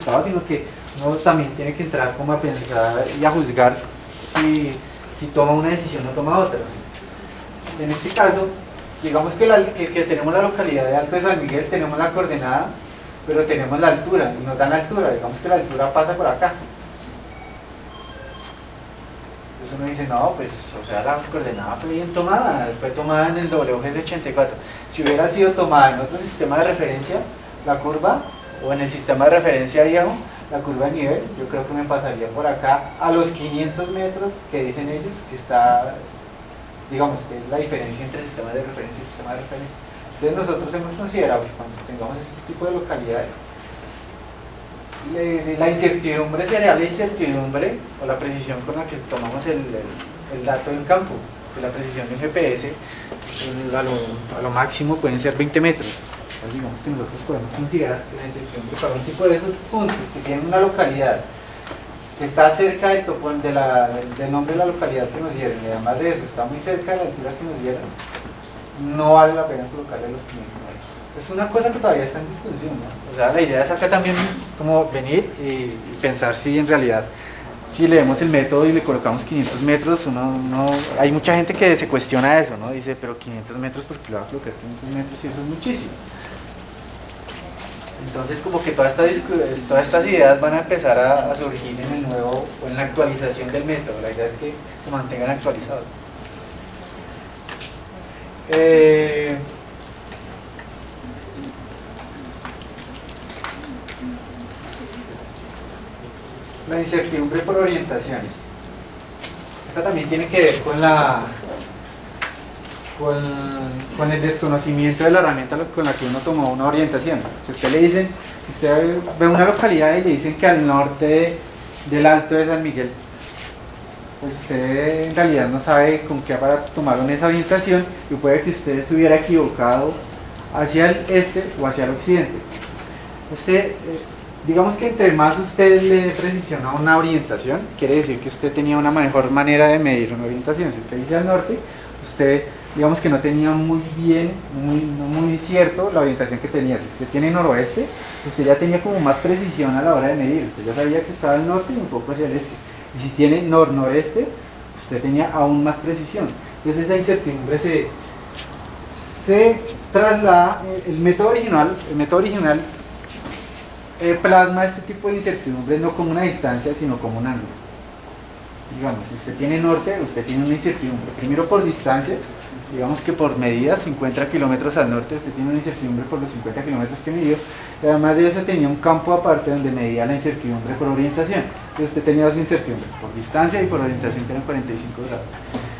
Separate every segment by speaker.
Speaker 1: resultado, sino que uno también tiene que entrar como a pensar y a juzgar si toma una decisión o toma otra. En este caso, digamos que tenemos la localidad de Alto de San Miguel, tenemos la coordenada, pero tenemos la altura, y nos dan la altura, digamos que la altura pasa por acá. Entonces uno dice, no, pues, o sea, la coordenada fue bien tomada, fue tomada en el WGS 84. Si hubiera sido tomada en otro sistema de referencia, la curva, o en el sistema de referencia viejo, la curva de nivel, yo creo que me pasaría por acá a los 500 metros que dicen ellos, que está, digamos, que es la diferencia entre sistema de referencia y sistema de referencia. Entonces nosotros hemos considerado que cuando tengamos este tipo de localidades, la incertidumbre sería la incertidumbre o la precisión con la que tomamos el dato del campo. Que la precisión de un GPS a lo máximo pueden ser 20 metros. Entonces digamos que nosotros podemos considerar que la incertidumbre para un tipo de esos puntos que tienen una localidad que está cerca del nombre de la localidad que nos dieron, y además de eso está muy cerca de la altura que nos dieron, no vale la pena colocarle los 500 metros. Es una cosa que todavía está en discusión, ¿no? O sea, la idea es acá también como venir y pensar si en realidad, si leemos el método y le colocamos 500 metros, hay mucha gente que se cuestiona eso, ¿no? Dice, pero 500 metros, ¿por qué le va a colocar 500 metros si eso es muchísimo? Entonces como que todas estas ideas van a empezar a surgir en el nuevo, o en la actualización del método. La idea es que se mantengan actualizados. La incertidumbre por orientaciones. Esta también tiene que ver con el desconocimiento de la herramienta con la que uno tomó una orientación. Si usted le dicen, usted ve una localidad y le dicen que al norte del Alto de San Miguel, pues usted en realidad no sabe con qué aparato tomaron esa orientación y puede que usted se hubiera equivocado hacia el este o hacia el occidente. Digamos que entre más usted le dé precisión a una orientación, quiere decir que usted tenía una mejor manera de medir una orientación. Si usted dice al norte, usted digamos que no tenía muy cierto la orientación que tenía. Si usted tiene noroeste, usted ya tenía como más precisión a la hora de medir. Usted ya sabía que estaba al norte y un poco hacia el este. Y si tiene noreste, usted tenía aún más precisión. Entonces esa incertidumbre se traslada. El método original plasma este tipo de incertidumbre no como una distancia, sino como un ángulo. Digamos, si usted tiene norte, usted tiene una incertidumbre. Primero por distancia, digamos que por medida, 50 kilómetros al norte, usted tiene una incertidumbre por los 50 kilómetros que midió. Y además de eso tenía un campo aparte donde medía la incertidumbre por orientación. Entonces usted tenía dos incertidumbres, por distancia y por orientación, que eran 45 grados.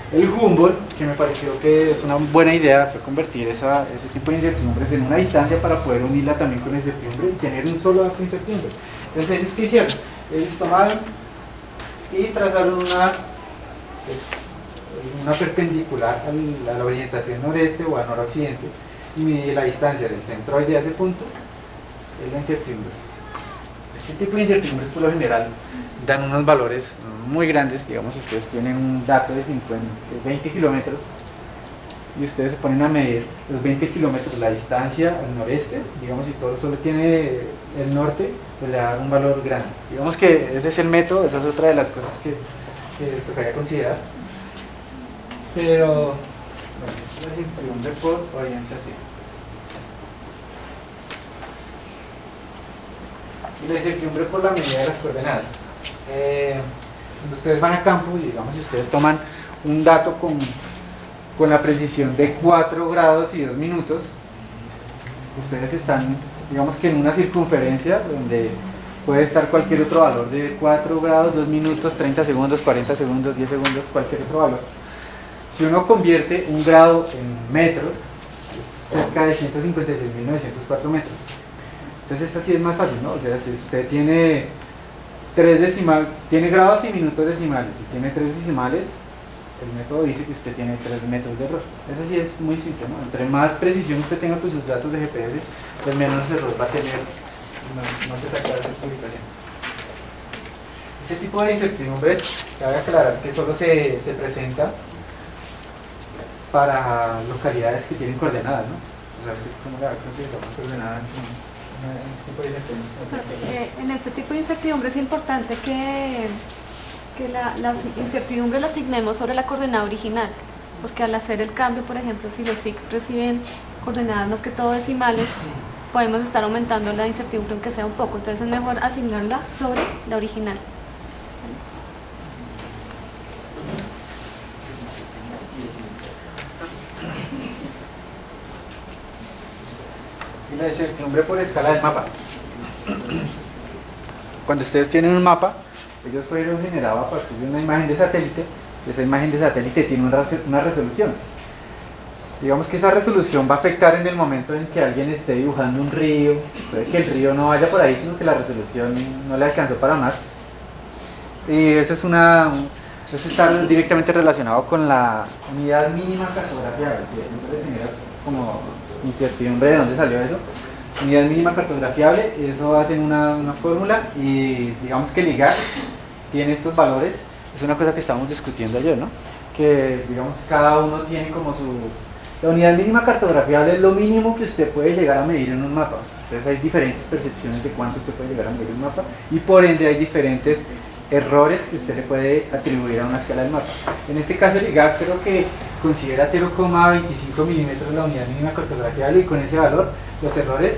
Speaker 1: El Humboldt, que me pareció que es una buena idea, fue convertir ese tipo de incertidumbres en una distancia para poder unirla también con la incertidumbre y tener un solo dato de incertidumbre. Entonces ellos, ¿qué hicieron? Ellos tomaron y trazaron una perpendicular a la orientación noreste o a noroccidente y midieron la distancia del centroide a ese punto, es la incertidumbre. Este tipo de incertidumbres por lo general dan unos valores muy grandes. Digamos, ustedes tienen un dato de 20 kilómetros y ustedes se ponen a medir los 20 kilómetros, la distancia al noreste, digamos, si todo solo tiene el norte, pues le da un valor grande. Digamos que ese es el método, esa es otra de las cosas que tocaría considerar. Pero, bueno, es la incertidumbre por orientación. Y la incertidumbre por la medida de las coordenadas. Cuando ustedes van a campo, y digamos, si ustedes toman un dato con la precisión de 4 grados y 2 minutos, ustedes están, digamos que en una circunferencia donde puede estar cualquier otro valor de 4 grados, 2 minutos, 30 segundos, 40 segundos, 10 segundos, cualquier otro valor. Si uno convierte un grado en metros, es cerca de 156.904 metros. Entonces esta sí es más fácil, ¿no? O sea, si usted tiene tiene grados y minutos decimales, si tiene 3 decimales, el método dice que usted tiene 3 metros de error. Eso sí es muy simple, ¿no? Entre más precisión usted tenga con sus datos de GPS, pues menos error va a tener, no se sacará su ubicación. Este tipo de incertidumbres, cabe aclarar que solo se presenta para localidades que tienen coordenadas, ¿no? O sea, ¿cómo la consideramos coordenada tipo de incertidumbre.
Speaker 2: En este tipo de incertidumbre es importante que la incertidumbre la asignemos sobre la coordenada original, porque al hacer el cambio, por ejemplo, si los SIC reciben coordenadas más que todo decimales, podemos estar aumentando la incertidumbre aunque sea un poco, entonces es mejor asignarla sobre la original.
Speaker 1: Y la incertidumbre por escala del mapa. Cuando ustedes tienen un mapa, ellos fueron generados a partir de una imagen de satélite. Esa imagen de satélite tiene una resolución. Digamos que esa resolución va a afectar en el momento en que alguien esté dibujando un río. Puede que el río no vaya por ahí, sino que la resolución no le alcanzó para más. Y eso está directamente relacionado con la unidad mínima cartografiable. ¿Sí? Entonces genera como incertidumbre de dónde salió eso. Unidad mínima cartografiable, eso hacen una fórmula y digamos que el IGAC tiene estos valores. Es una cosa que estábamos discutiendo ayer, ¿no? Que digamos cada uno tiene como la unidad mínima cartografiable es lo mínimo que usted puede llegar a medir en un mapa. Entonces hay diferentes percepciones de cuánto usted puede llegar a medir en un mapa y por ende hay diferentes errores que usted le puede atribuir a una escala del mapa. En este caso el IGAC creo que considera 0,25 milímetros la unidad mínima cartografiable y con ese valor los errores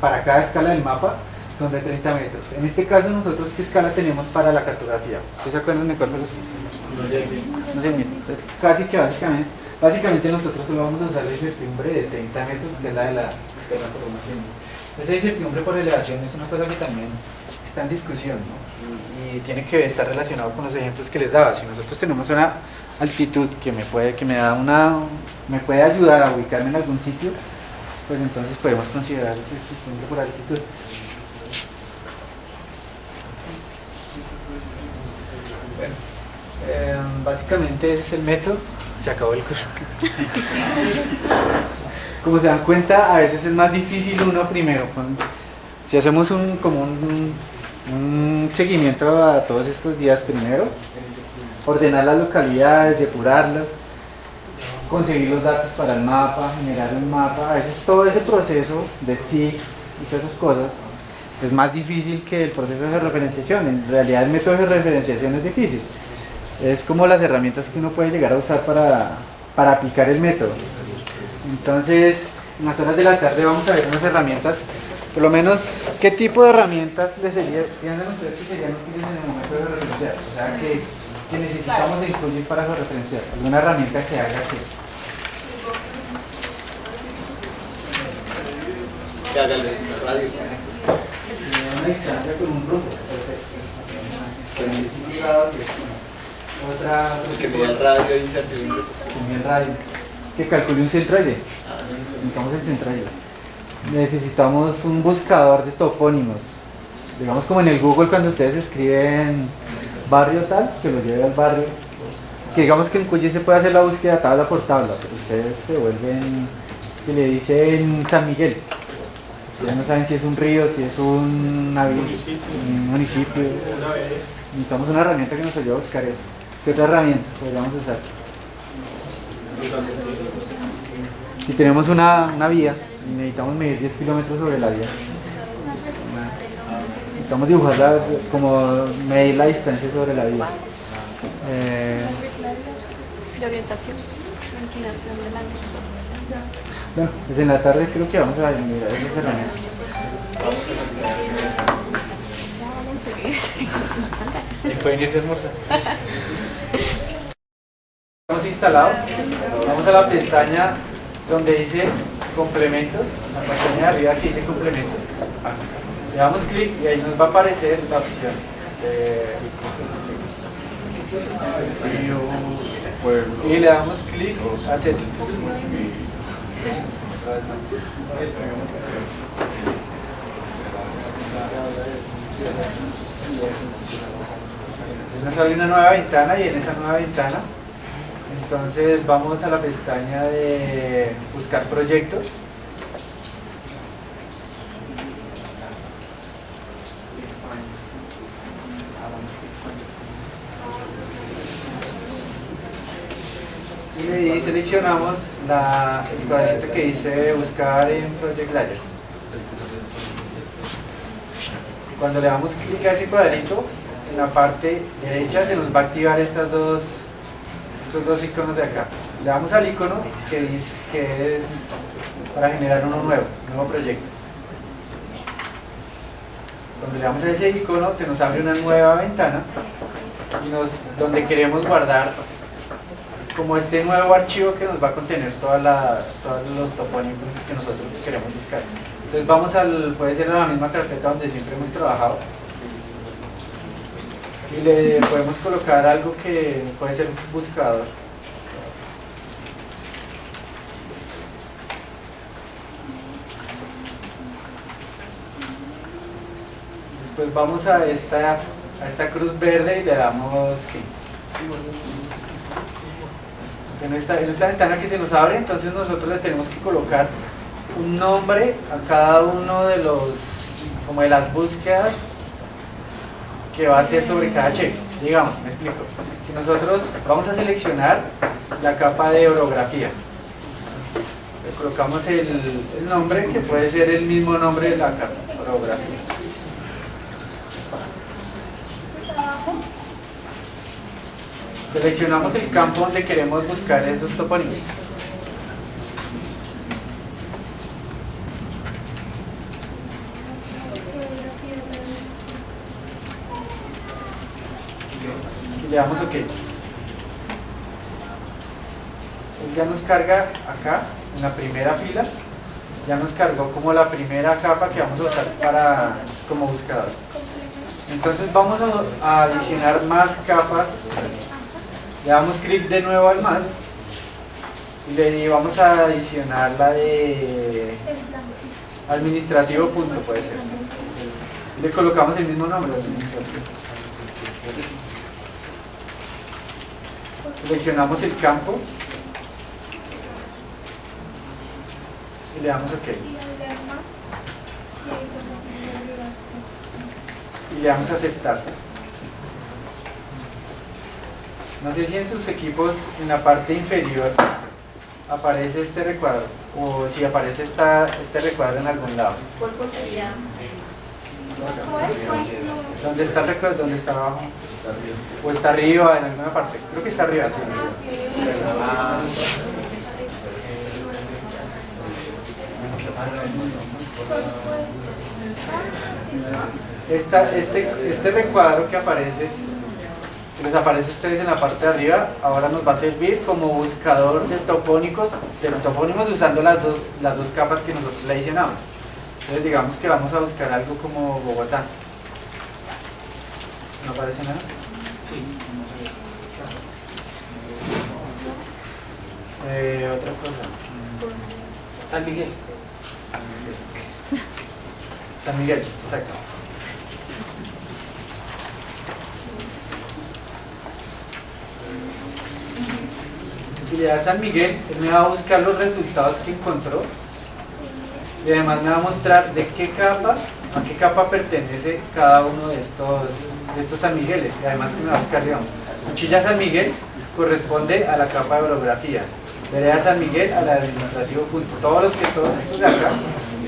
Speaker 1: para cada escala del mapa son de 30 metros. En este caso nosotros, ¿qué escala tenemos para la cartografía? ¿Ustedes se acuerdan de cuál fue? No sé, entonces casi que básicamente nosotros solo vamos a usar la incertidumbre de 30 metros, que es la de la escala por formación. Esa incertidumbre por elevación es una cosa que también está en discusión, ¿no? Y tiene que estar relacionado con los ejemplos que les daba. Si nosotros tenemos una altitud que me puede ayudar a ubicarme en algún sitio, pues entonces podemos considerar esa incertidumbre por altitud. Bueno, básicamente ese es el método. Se acabó el curso. Como se dan cuenta, a veces es más difícil uno primero. Si hacemos un seguimiento a todos estos días primero, ordenar las localidades, depurarlas, conseguir los datos para el mapa, generar un mapa, a veces todo ese proceso de SIG y todas esas cosas es más difícil que el proceso de referenciación. En realidad el método de referenciación es difícil. Es como las herramientas que uno puede llegar a usar para aplicar el método. Entonces, en las horas de la tarde vamos a ver unas herramientas, por lo menos, ¿qué tipo de herramientas piensan ustedes que serían útiles en el momento de referenciar? O sea, que necesitamos incluir para referenciar. ¿Alguna herramienta que haga que?
Speaker 3: Que haga la radio.
Speaker 1: Una distancia con un rumbo.
Speaker 3: Que mide el radio de incertidumbre.
Speaker 1: Que calcule un centroide. Necesitamos el centroide. Necesitamos un buscador de topónimos. Digamos como en el Google cuando ustedes escriben barrio tal, que lo lleve al barrio. Que digamos que en QGIS se puede hacer la búsqueda tabla por tabla, pero ustedes se vuelven, si le dicen San Miguel, ustedes no saben si es un río, si es un municipio. Necesitamos una herramienta que nos ayude a buscar eso. ¿Qué otra herramienta podríamos usar? Si tenemos una vía y necesitamos medir 10 kilómetros sobre la vía, necesitamos dibujarla como medir la distancia sobre la vía.
Speaker 2: De orientación, de inclinación del ángulo.
Speaker 1: Bueno, pues en la tarde creo que vamos a mirar esas herramientas. Y pueden irse a almorzar. Hemos instalado, vamos a la pestaña donde dice complementos, la pestaña de arriba que dice complementos. Le damos clic y ahí nos va a aparecer la opción y le damos clic a settings. Nos abre una nueva ventana y en esa nueva ventana entonces vamos a la pestaña de buscar proyectos. Y seleccionamos el cuadrito que dice buscar en Project Layer. Cuando le damos clic a ese cuadrito, en la parte derecha se nos va a activar estos dos iconos de acá. Le damos al icono que es para generar uno nuevo proyecto. Cuando le damos a ese icono se nos abre una nueva ventana donde queremos guardar como este nuevo archivo que nos va a contener todos los topónimos que nosotros queremos buscar. Entonces vamos puede ser a la misma carpeta donde siempre hemos trabajado y le podemos colocar algo que puede ser buscador. Después vamos a esta cruz verde y le damos clic. En esta ventana que se nos abre, entonces nosotros le tenemos que colocar un nombre a cada uno de las búsquedas que va a hacer sobre cada cheque. Digamos, me explico. Si nosotros vamos a seleccionar la capa de orografía, le colocamos el nombre que puede ser el mismo nombre de la capa, orografía. Seleccionamos el campo donde queremos buscar esos topónimos. Y le damos OK. Él ya nos carga acá, en la primera fila, ya nos cargó como la primera capa que vamos a usar como buscador. Entonces vamos a adicionar más capas. Le damos clic de nuevo al más y le vamos a adicionar la de administrativo punto, puede ser. Y le colocamos el mismo nombre, administrativo. Seleccionamos el campo y le damos OK. Y le damos a aceptar. No sé si en sus equipos en la parte inferior aparece este recuadro o si aparece este recuadro en algún lado. ¿Dónde está el recuadro? ¿Dónde está abajo? ¿O está arriba en alguna parte? Creo que está arriba, sí. Este recuadro que aparece, les aparece a ustedes en la parte de arriba, ahora nos va a servir como buscador de topónimos usando las dos capas que nosotros le adicionamos. Entonces digamos que vamos a buscar algo como Bogotá. ¿No aparece nada? Sí. Otra cosa. San Miguel. San Miguel, exacto. Si le da San Miguel, él me va a buscar los resultados que encontró y además me va a mostrar de qué capa, a qué capa pertenece cada uno de estos San Migueles. Y además que me va a buscar, digamos, Cuchilla San Miguel corresponde a la capa de orografía, Vereda San Miguel a la de administrativo punto. Todos estos de acá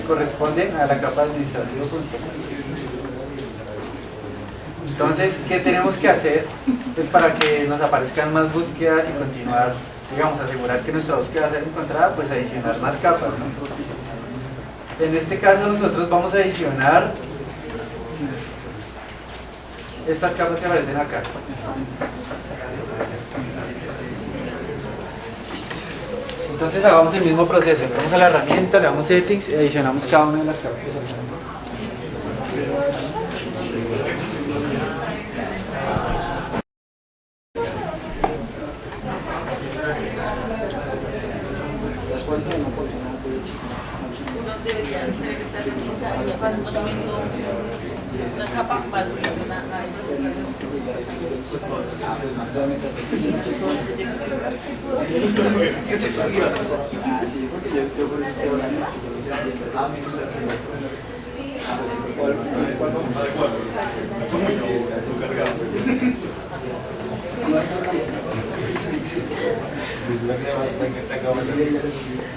Speaker 1: corresponden a la capa de administrativo punto. Entonces, ¿qué tenemos que hacer? Pues para que nos aparezcan más búsquedas y continuar, digamos, asegurar que nuestra búsqueda va a ser encontrada, pues adicionar más capas, ¿no? En este caso nosotros vamos a adicionar estas capas que aparecen acá. Entonces hagamos el mismo proceso, vamos a la herramienta, le damos settings y adicionamos cada una de las capas.
Speaker 4: Uno debería tener que estar en esa y para un momento una capa más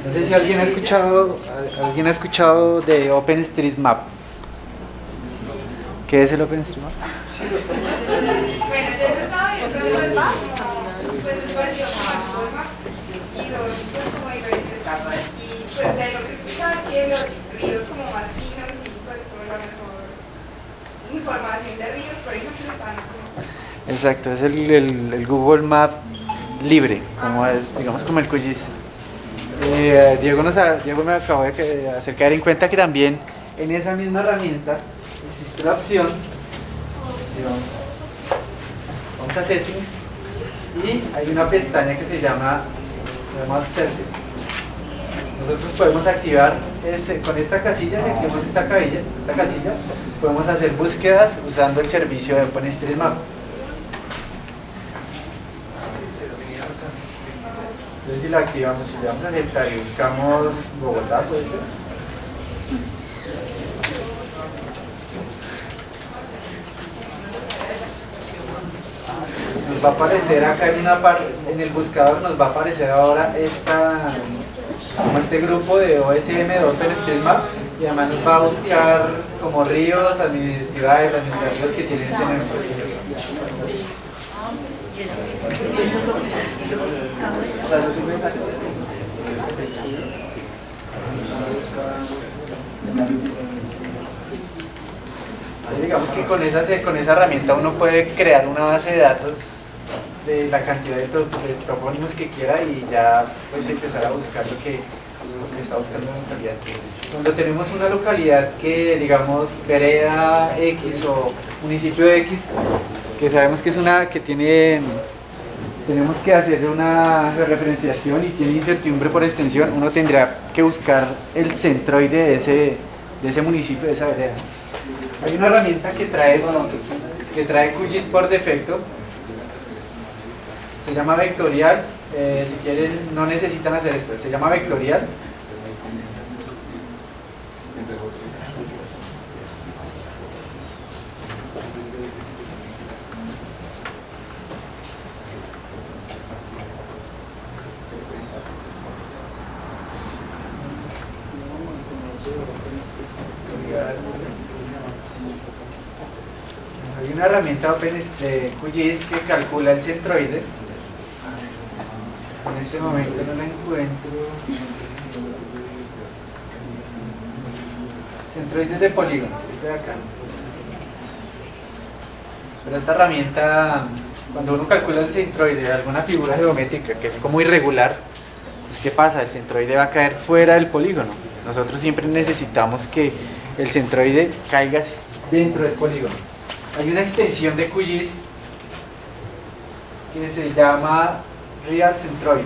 Speaker 1: No sé si alguien ha escuchado de OpenStreetMap, ¿Qué es el OpenStreetMap?
Speaker 5: Bueno, yo no estaba viendo como, pues es parecido como a Google Maps y son pues como diferentes capas y pues de lo que escuchaba es que los ríos como más finos y pues como la mejor información de ríos, por ejemplo, están como...
Speaker 1: Exacto, es el Google Map libre, como es, digamos como el QGIS. Diego me acabó de hacer caer en cuenta que también en esa misma herramienta existe la opción, digamos, vamos a Settings y hay una pestaña que se llama Service. Nosotros podemos activar con esta casilla, si activamos esta casilla, podemos hacer búsquedas usando el servicio de OpenStreetMap. Entonces si la activamos y le damos a aceptar y buscamos Bogotá, ¿puede ser? Nos va a aparecer acá en una parte, en el buscador nos va a aparecer ahora como este grupo de OSM de OpenStreetMap y además nos va a buscar como ríos, ciudades, administrativos que tienen ese nombre. Digamos que con esa herramienta uno puede crear una base de datos de la cantidad de topónimos que quiera y ya pues empezar a buscar lo que está buscando la localidad. Cuando tenemos una localidad que digamos vereda X o municipio X, que sabemos que es una que tenemos que hacer una referenciación y tiene incertidumbre por extensión, uno tendrá que buscar el centroide de ese municipio, de esa vereda. Hay una herramienta que trae QGIS por defecto, se llama Vectorial, si quieren no necesitan hacer esto, se llama Vectorial. Hay una herramienta QGIS que calcula el centroide. En este momento no la encuentro. Centroides de polígonos, este de acá. Pero esta herramienta, cuando uno calcula el centroide de alguna figura geométrica que es como irregular, pues ¿qué pasa? El centroide va a caer fuera del polígono. Nosotros siempre necesitamos que el centroide caiga dentro del polígono. Hay una extensión de QGIS que se llama Real Centroid.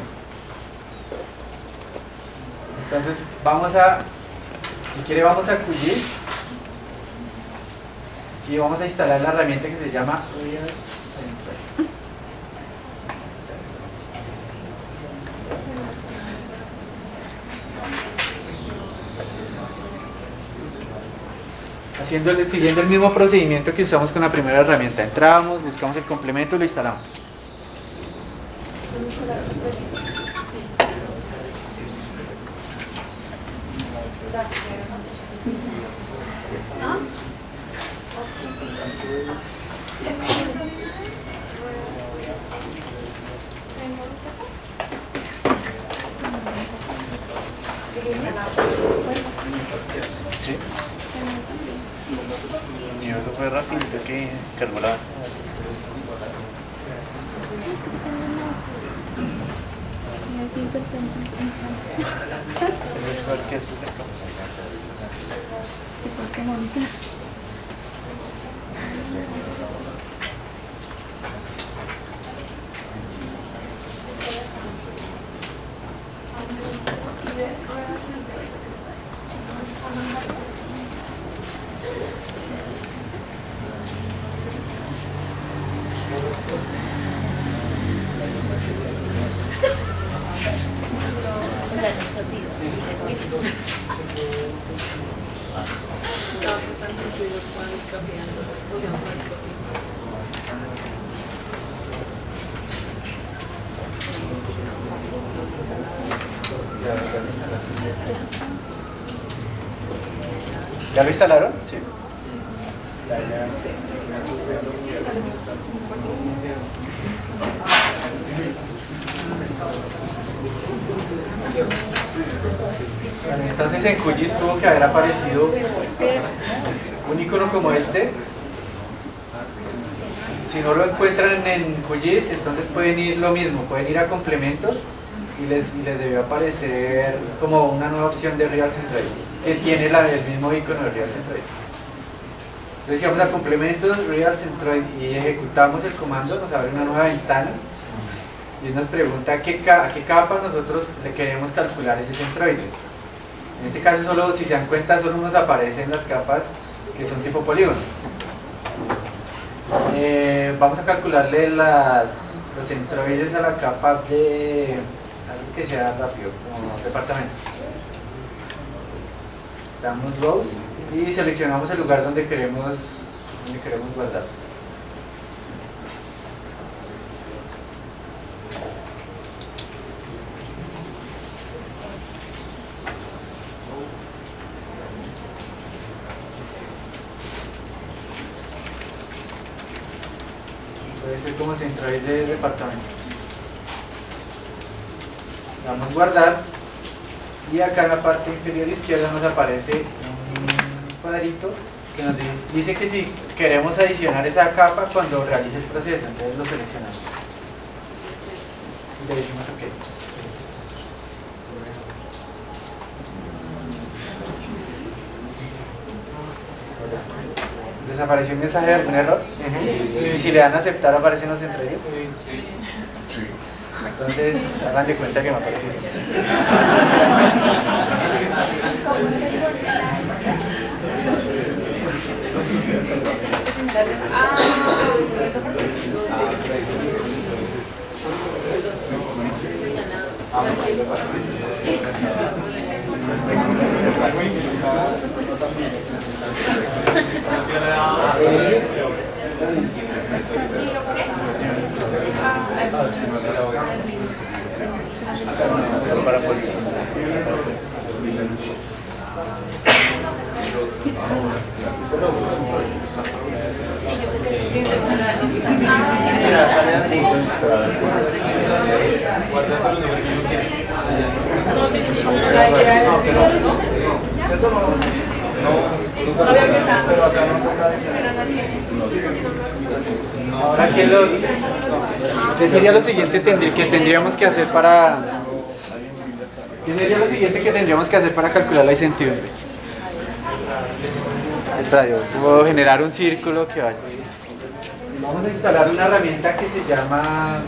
Speaker 1: Entonces si quiere vamos a QGIS y vamos a instalar la herramienta que se llama Real Centroid. Siguiendo el mismo procedimiento que usamos con la primera herramienta. Entramos, buscamos el complemento y lo instalamos. ¿Sí? Y eso fue rapidito que cargó la... Eso es porque es...
Speaker 2: Sí, porque monta. ¿Ya lo instalaron? Sí.
Speaker 1: Bueno, entonces en QGIS tuvo que haber aparecido un icono como este. Si no lo encuentran en QGIS, entonces pueden ir lo mismo, pueden ir a complementos y les debió aparecer como una nueva opción de Real Centroid que tiene el mismo icono de Real Centroid. Entonces, si vamos a complementos, Real Centroid y ejecutamos el comando, nos abre una nueva ventana y nos pregunta a qué capa nosotros le queremos calcular ese centroide. En este caso, si se dan cuenta, solo nos aparecen las capas que son tipo polígono. Vamos a calcularle los centroides a la capa de algo que sea rápido, como departamento. Damos rows y seleccionamos el lugar donde queremos guardar. Puede ser como centroide de departamentos. Damos guardar y acá en la parte inferior izquierda nos aparece un cuadrito que nos dice que si queremos adicionar esa capa cuando realice el proceso, entonces lo seleccionamos y le decimos OK. ¿Desapareció un mensaje de algún error? Y si le dan a aceptar, aparecen los centroides. Entonces, hagan de cuenta que no apareció. Ahora, ¿qué sería lo siguiente que tendríamos que hacer para... ¿Qué sería lo siguiente que tendríamos que hacer para calcular la incertidumbre? El radio, puedo generar un círculo que vaya. Vamos a instalar una herramienta que se llama...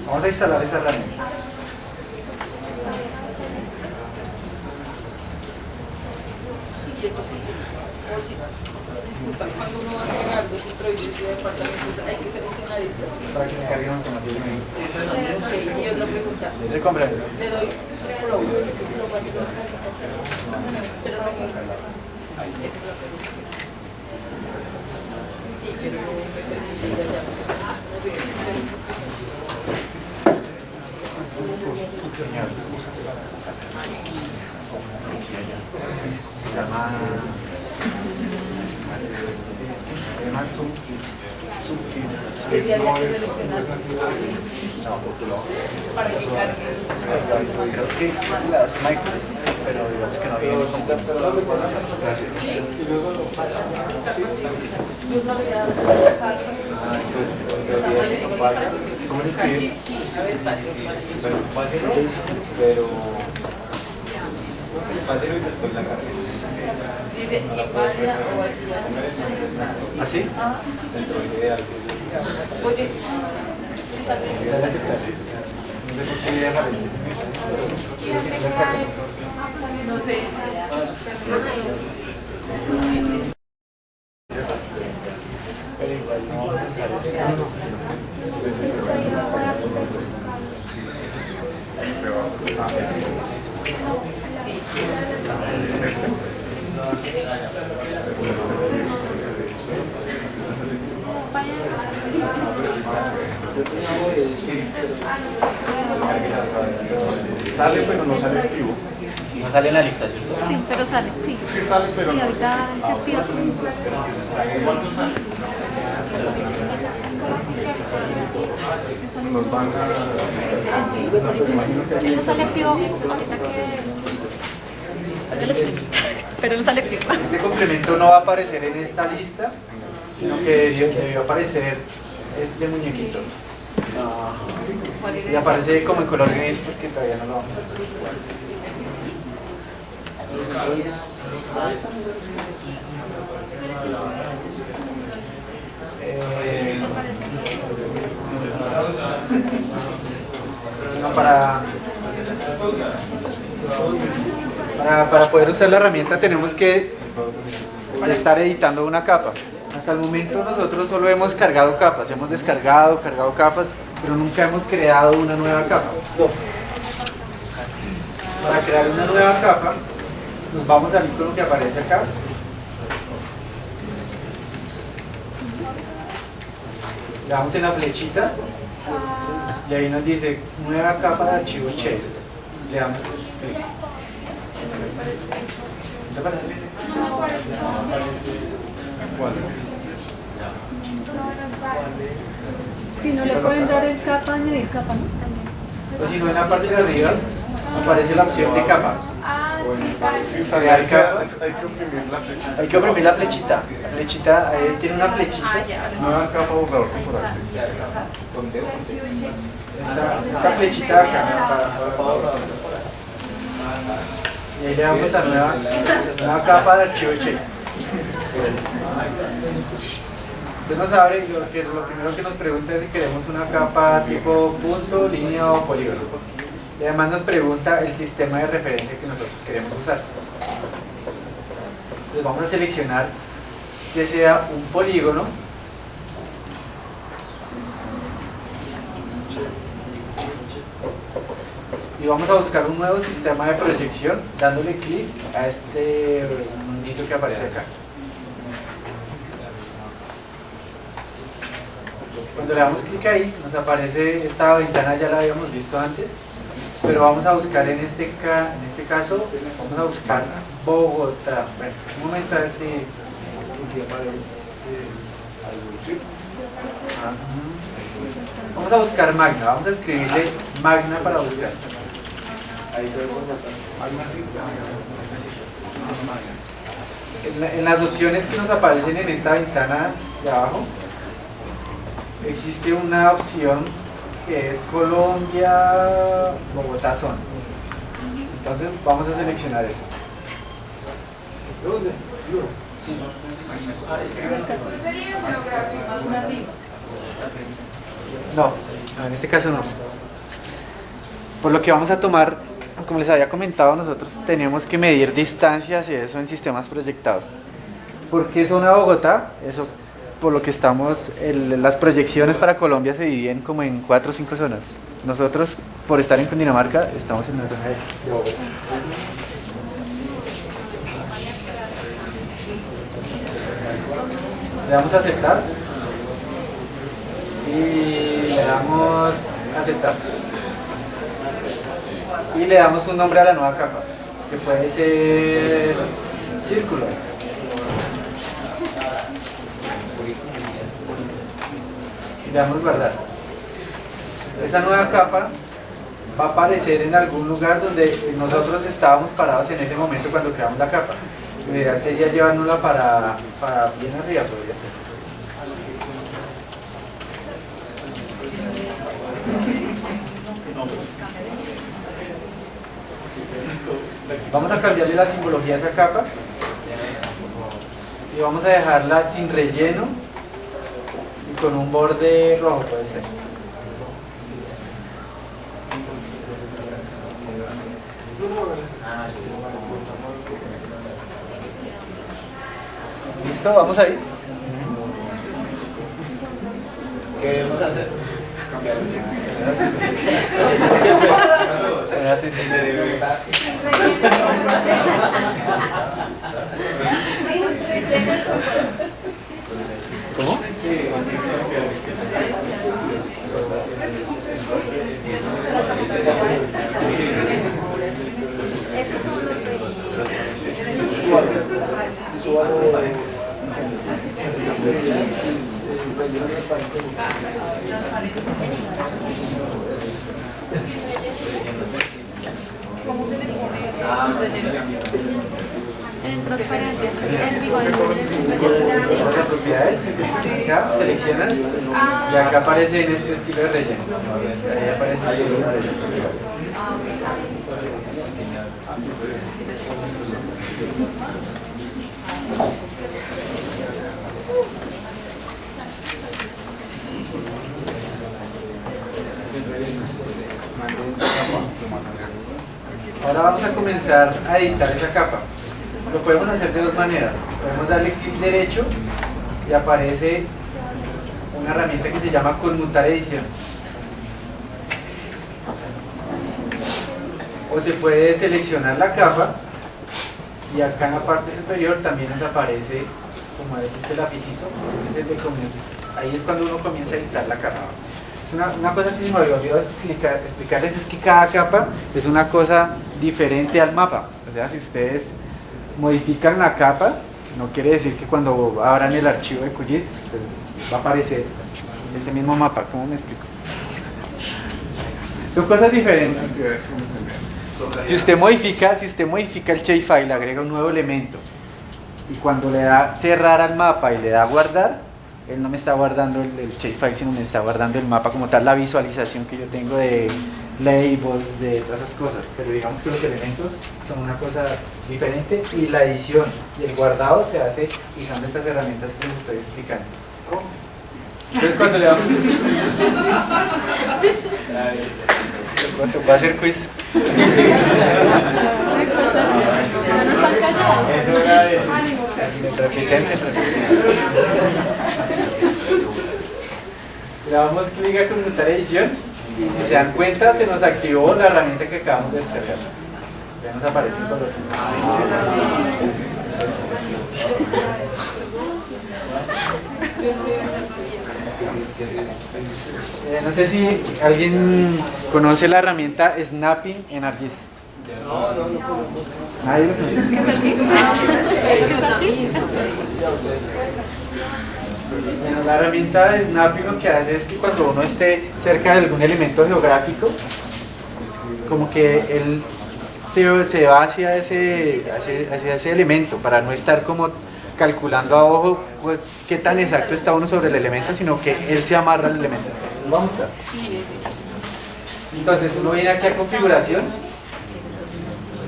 Speaker 1: Vamos a instalar esa herramienta.
Speaker 4: Disculpa, cuando uno va a crear dos centroides de departamentos, hay que seleccionar esto.
Speaker 1: Para que me carguen automáticamente.
Speaker 4: Ok, y otra pregunta.
Speaker 1: ¿Se comprende?
Speaker 4: Le doy browse, pero no me... Esa es la pregunta. Sí, pero no me perdí allá. No sé,
Speaker 1: Se llama
Speaker 4: para que cargue.
Speaker 1: creo que las micros, pero digamos que no viene ¿Cómo se escribe? Pero fácil y después la carga.
Speaker 4: Dice inválida o vacía.
Speaker 1: ¿Así? Dentro ideal.
Speaker 4: Oye, sí sabes.
Speaker 1: No sé por qué aparece.
Speaker 4: No sé.
Speaker 1: Pero igual no vamos a usar
Speaker 6: Sale, pero no sale activo.
Speaker 3: No sale en la lista, ¿cierto?
Speaker 2: Sí, pero sale, sí.
Speaker 6: Sí sale, pero
Speaker 2: Sí,
Speaker 6: no.
Speaker 2: ahorita se activa.
Speaker 6: Nos van a...
Speaker 2: Él no sale activo ahorita que... Pero no sale activo.
Speaker 1: Este complemento no va a aparecer en esta lista, sino que debió aparecer este muñequito. Y aparece como en color gris porque todavía no lo vamos a hacer. No, para poder usar la herramienta tenemos que estar editando una capa. Hasta el momento nosotros solo hemos cargado capas, hemos descargado, cargado capas, pero nunca hemos creado una nueva capa. Para crear una nueva capa, nos vamos al icono que aparece acá. Le damos en la flechita y ahí nos dice nueva capa de archivo shell. Le damos clic. ¿Te parece?
Speaker 2: Si no le pueden dar el capa, añadir capa, ¿no?
Speaker 1: O si no, en la parte de arriba aparece la opción de capas.
Speaker 6: Si sale, hay que oprimir la flechita.
Speaker 1: Hay que oprimir la flechita. La flechita tiene una flechita.
Speaker 6: Nueva capa borrador temporal. Sí.
Speaker 1: Esta flechita de acá. Y ahí le damos a nueva capa de archivo check. Usted nos abre y lo primero que nos pregunta es si queremos una capa tipo punto, línea o polígono. Y además nos pregunta el sistema de referencia que nosotros queremos usar. Entonces vamos a seleccionar que sea un polígono. Y vamos a buscar un nuevo sistema de proyección dándole clic a este mundito que aparece acá. Cuando le damos clic ahí, nos aparece esta ventana, ya la habíamos visto antes, pero vamos a buscar en este caso, vamos a buscar Bogotá. Bueno, un momento a ver si aparece algún chip. Vamos a buscar Magna, vamos a escribirle Magna para buscar. En las opciones que nos aparecen en esta ventana de abajo, existe una opción que es Colombia, Bogotá Zona. Entonces vamos a seleccionar eso. No, en este caso no. Por lo que vamos a tomar, como les había comentado, nosotros tenemos que medir distancias y eso en sistemas proyectados. ¿Por qué zona Bogotá? Eso por lo que estamos, las proyecciones para Colombia se dividen como en 4 o 5 zonas. Nosotros, por estar en Cundinamarca, estamos en la zona de Bogotá. Le damos a aceptar y le damos a aceptar. Y le damos un nombre a la nueva capa, que puede ser círculo. Y le damos guardar. Esa nueva capa va a aparecer en algún lugar donde nosotros estábamos parados en ese momento cuando creamos la capa. Lo ideal sería llevárnosla para bien arriba, podría ser. Vamos a cambiarle la simbología a esa capa y vamos a dejarla sin relleno y con un borde rojo, puede ser. ¿Listo? ¿Vamos ahí?
Speaker 3: ¿Qué debemos hacer?
Speaker 1: Espérate, sí. ¿Cómo?
Speaker 2: En transparencia,
Speaker 1: Las propiedades, acá seleccionas y acá aparece en este estilo de relleno. Ahí aparece el estilo de relleno. Ahora vamos a comenzar a editar esa capa. Lo podemos hacer de dos maneras. Podemos darle clic derecho y aparece una herramienta que se llama conmutar edición. O se puede seleccionar la capa y acá en la parte superior también nos aparece como este lapicito. Ahí es cuando uno comienza a editar la capa. Es una cosa que se me olvidó explicarles es que cada capa es una cosa diferente al mapa. O sea, si ustedes modifican la capa, no quiere decir que cuando abran el archivo de QGIS pues, va a aparecer ese mismo mapa. ¿Cómo me explico? Son cosas diferentes. Si usted modifica el shapefile, le agrega un nuevo elemento y cuando le da cerrar al mapa y le da guardar, él no me está guardando el shapefile, sino me está guardando el mapa como tal, la visualización que yo tengo de labels, de todas esas cosas. Pero digamos que los elementos son una cosa diferente y la edición y el guardado se hace usando estas herramientas que les estoy explicando. ¿Cómo? Entonces cuando le damos... ¿Cuánto va a hacer quiz? Eso era de... repitente. Le damos clic a conmutar edición y si se dan cuenta se nos activó la herramienta que acabamos de descargar. Ya nos aparece el color. No sé si alguien conoce la herramienta Snapping en ArcGIS. ¿Nadie lo conoce? Bueno, la herramienta de Snapping lo que hace es que cuando uno esté cerca de algún elemento geográfico, como que él se va hacia ese elemento para no estar como calculando a ojo qué tan exacto está uno sobre el elemento, sino que él se amarra al elemento. Vamos a ver. Entonces uno viene aquí a configuración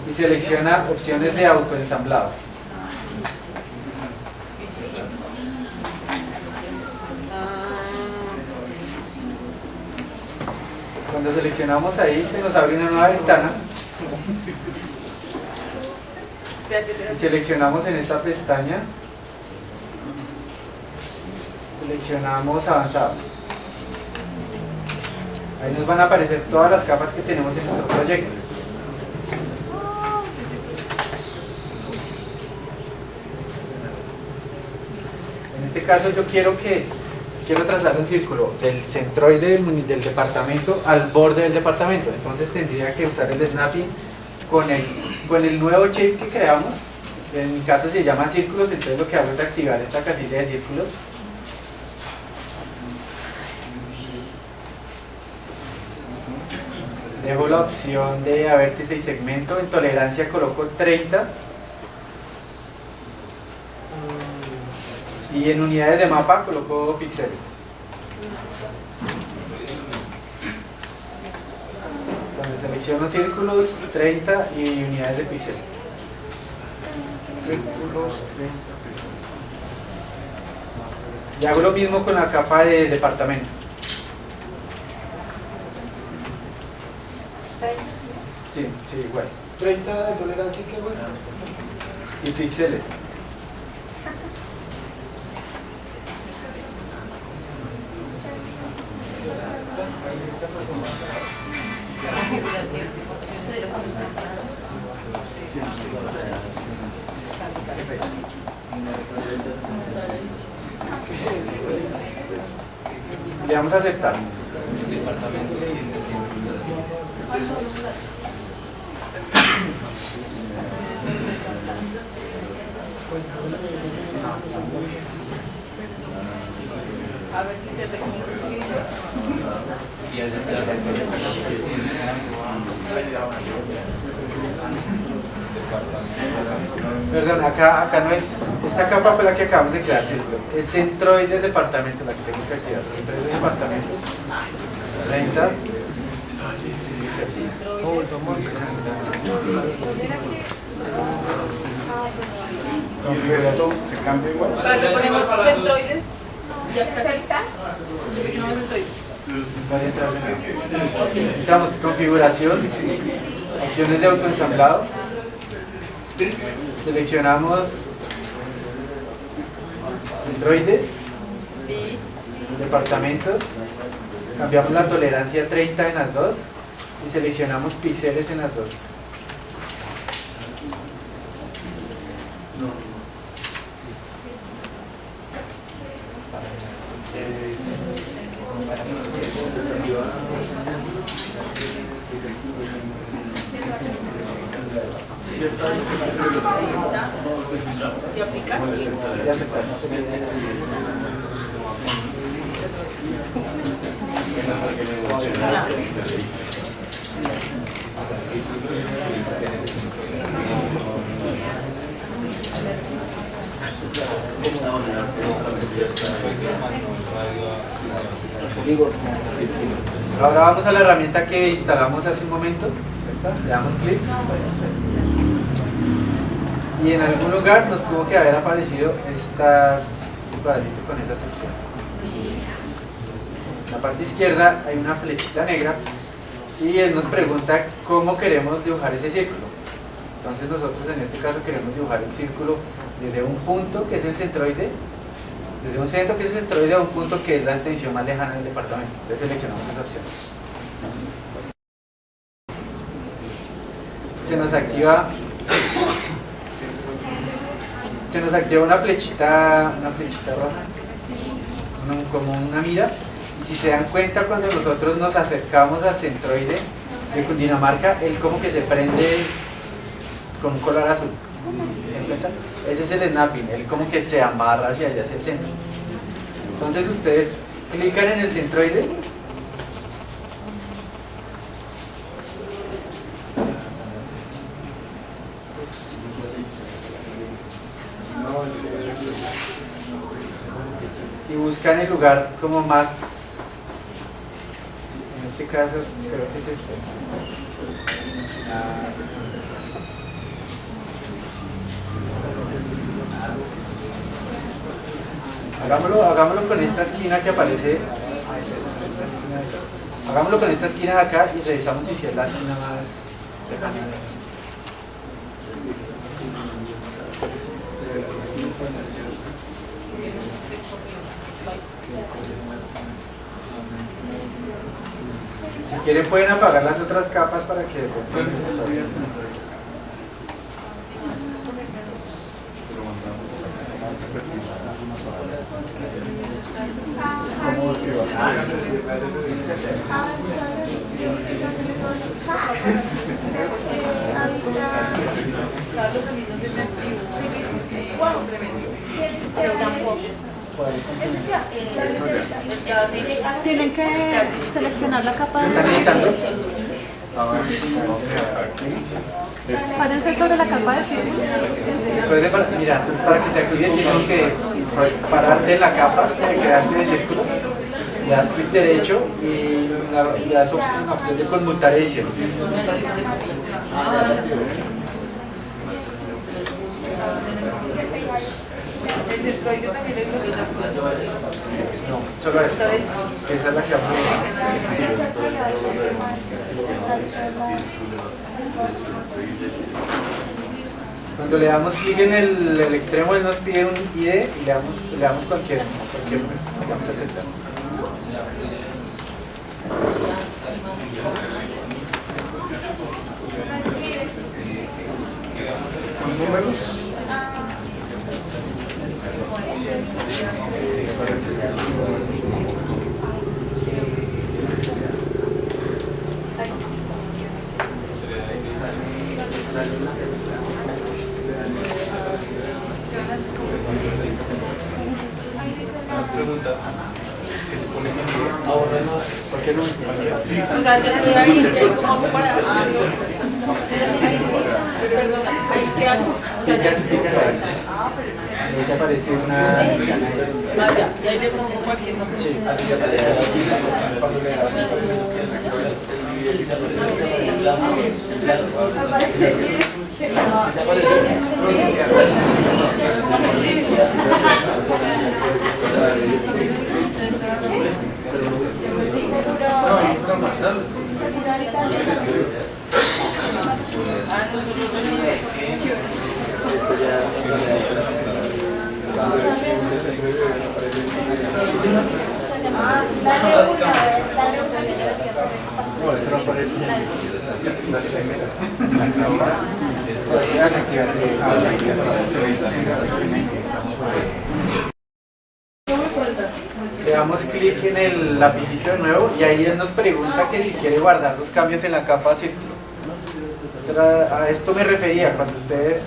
Speaker 1: y selecciona opciones de autoensamblado. Cuando seleccionamos ahí se nos abre una nueva ventana y seleccionamos en esta pestaña, seleccionamos avanzado. Ahí nos van a aparecer todas las capas que tenemos en nuestro proyecto. En este caso yo quiero trazar un círculo del centroide del departamento al borde del departamento. Entonces tendría que usar el snapping con el nuevo shape que creamos. En mi caso se llama círculos, entonces lo que hago es activar esta casilla de círculos. Dejo la opción de vértice y segmento, en tolerancia coloco 30 y en unidades de mapa coloco píxeles. Entonces selecciono círculos, 30 y unidades de píxeles. Círculos, 30 píxeles. Y hago lo mismo con la capa de departamento. Sí, igual. 30 de tolerancia, ¿qué bueno? Y píxeles. Le vamos a aceptar.
Speaker 4: A ver si se recomienda.
Speaker 1: Perdón, acá no es, esta capa fue la que acabamos de crear, ¿cierto? Es centroide departamento, la que tengo que activar, centroide departamentos, renta,
Speaker 6: Y esto se cambia igual.
Speaker 4: Para que ponemos centroides. Ya está. Seleccionamos centroides.
Speaker 1: entramos configuración, opciones de autoensamblado, seleccionamos centroides,
Speaker 4: Sí.
Speaker 1: departamentos, cambiamos la tolerancia a 30 en las dos y seleccionamos píxeles en las dos.
Speaker 4: Y aplicar.
Speaker 1: Y aceptar. Ahora vamos a la herramienta que instalamos hace un momento. ¿Esta? Le damos clic. Y en algún lugar nos tuvo que haber aparecido este cuadrito con esas opciones. En la parte izquierda hay una flechita negra y él nos pregunta cómo queremos dibujar ese círculo. Entonces nosotros en este caso queremos dibujar un círculo desde un punto que es el centroide, desde un centro que es el centroide a un punto que es la extensión más lejana del departamento. Entonces seleccionamos esa opción. Se nos activa una flechita roja, como una mira, y si se dan cuenta cuando nosotros nos acercamos al centroide de Cundinamarca, él como que se prende con un color azul. ¿Se dan cuenta? Ese es el snapping, él como que se amarra hacia allá, hacia el centro. Entonces ustedes clican en el centroide y buscan el lugar como más, en este caso creo que es este. Hagámoslo con esta esquina que aparece. Hagámoslo con esta esquina de acá y revisamos si es la esquina más lejana. Si quieren pueden apagar las otras capas para que
Speaker 4: Pero tampoco.
Speaker 2: Tienen que seleccionar la capa
Speaker 1: ¿están editando?
Speaker 2: Párense sobre la capa de círculo.
Speaker 1: Mira, entonces para que se active tienen que pararte en la capa que creaste de círculo, le das clic derecho y le das una opción de conmutar edición.
Speaker 4: El centroide también es lo
Speaker 1: No, solo esta. Esa es la que vamos a Cuando le damos clic en el extremo, él nos pide un ID y le damos cualquier número. Vamos a aceptar.
Speaker 6: ¿Con números? pregunta. ¿Qué se pone aquí?
Speaker 1: ¿Por qué no?
Speaker 4: O sea, ya estoy ahí, y ahí como hago para... Perdona, ahí qué hago. O
Speaker 1: Sí,
Speaker 4: sea,
Speaker 1: ya se explica ahí te aparece una...
Speaker 4: vaya, y ahí le pongo cualquier nombre.
Speaker 1: Sí, así te aparece aquí. Cuando le das
Speaker 6: No, eso no aparece. La primera.
Speaker 1: Le damos clic en el lapicito de nuevo y ahí él nos pregunta que si quiere guardar los cambios en la capa círculo. A esto me refería cuando ustedes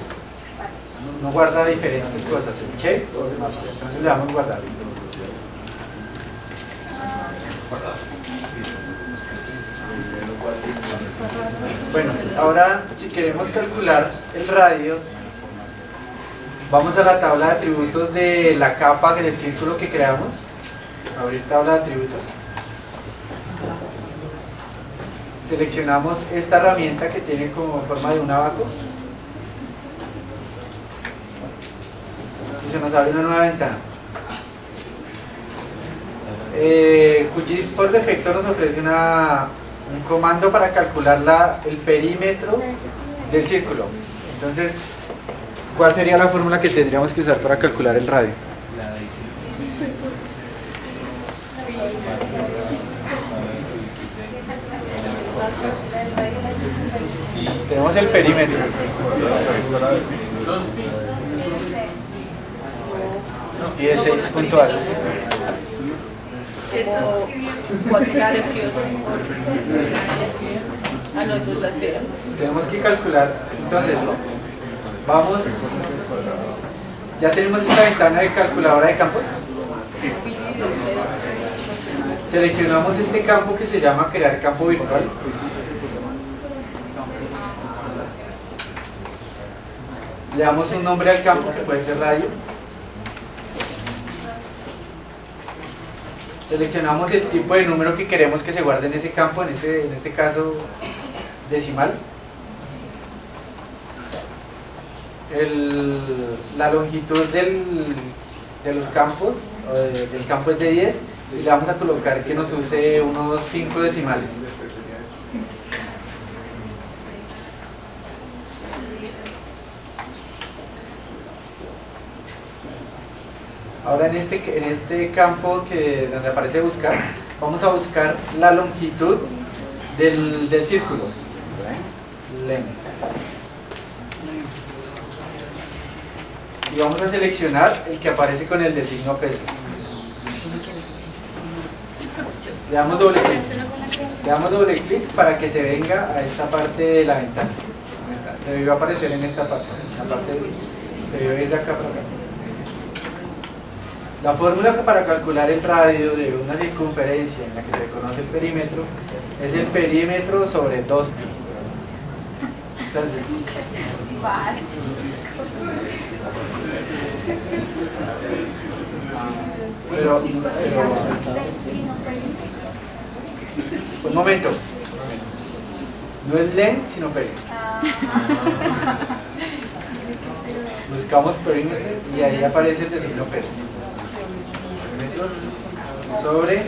Speaker 1: no guarda diferentes cosas, el check o el mapa. Entonces le damos guardar. Bueno, ahora si queremos calcular el radio, vamos a la tabla de atributos de la capa del círculo que creamos. Abrir tabla de atributos. Seleccionamos esta herramienta que tiene como forma de un abaco. Y se nos abre una nueva ventana. QGIS por defecto nos ofrece un comando para calcular el perímetro del círculo. Entonces, ¿cuál sería la fórmula que tendríamos que usar para calcular el radio? Tenemos el perímetro. Los pies 6 puntuales.
Speaker 4: Como 4 tercios. Ah, no, eso es la esfera.
Speaker 1: Tenemos que calcular, entonces, vamos, ya tenemos esta ventana de calculadora de campos. Seleccionamos este campo que se llama crear campo virtual. Le damos un nombre al campo que puede ser radio. Seleccionamos el tipo de número que queremos que se guarde en ese campo, en este caso decimal. La longitud de los campos, del campo es de 10 y le vamos a colocar que nos use unos 5 decimales. Ahora en este campo donde aparece buscar, vamos a buscar la longitud del círculo. Length. Y vamos a seleccionar el que aparece con el signo peso. Le damos doble clic. Le damos doble clic para que se venga a esta parte de la ventana. Debió aparecer en esta parte. La parte debió ir de acá para acá. La fórmula para calcular el radio de una circunferencia en la que se conoce el perímetro es el perímetro sobre 2pi. Entonces, pero un momento. No es length, sino perímetro. Buscamos perímetro y ahí aparece el signo perímetro. Sobre,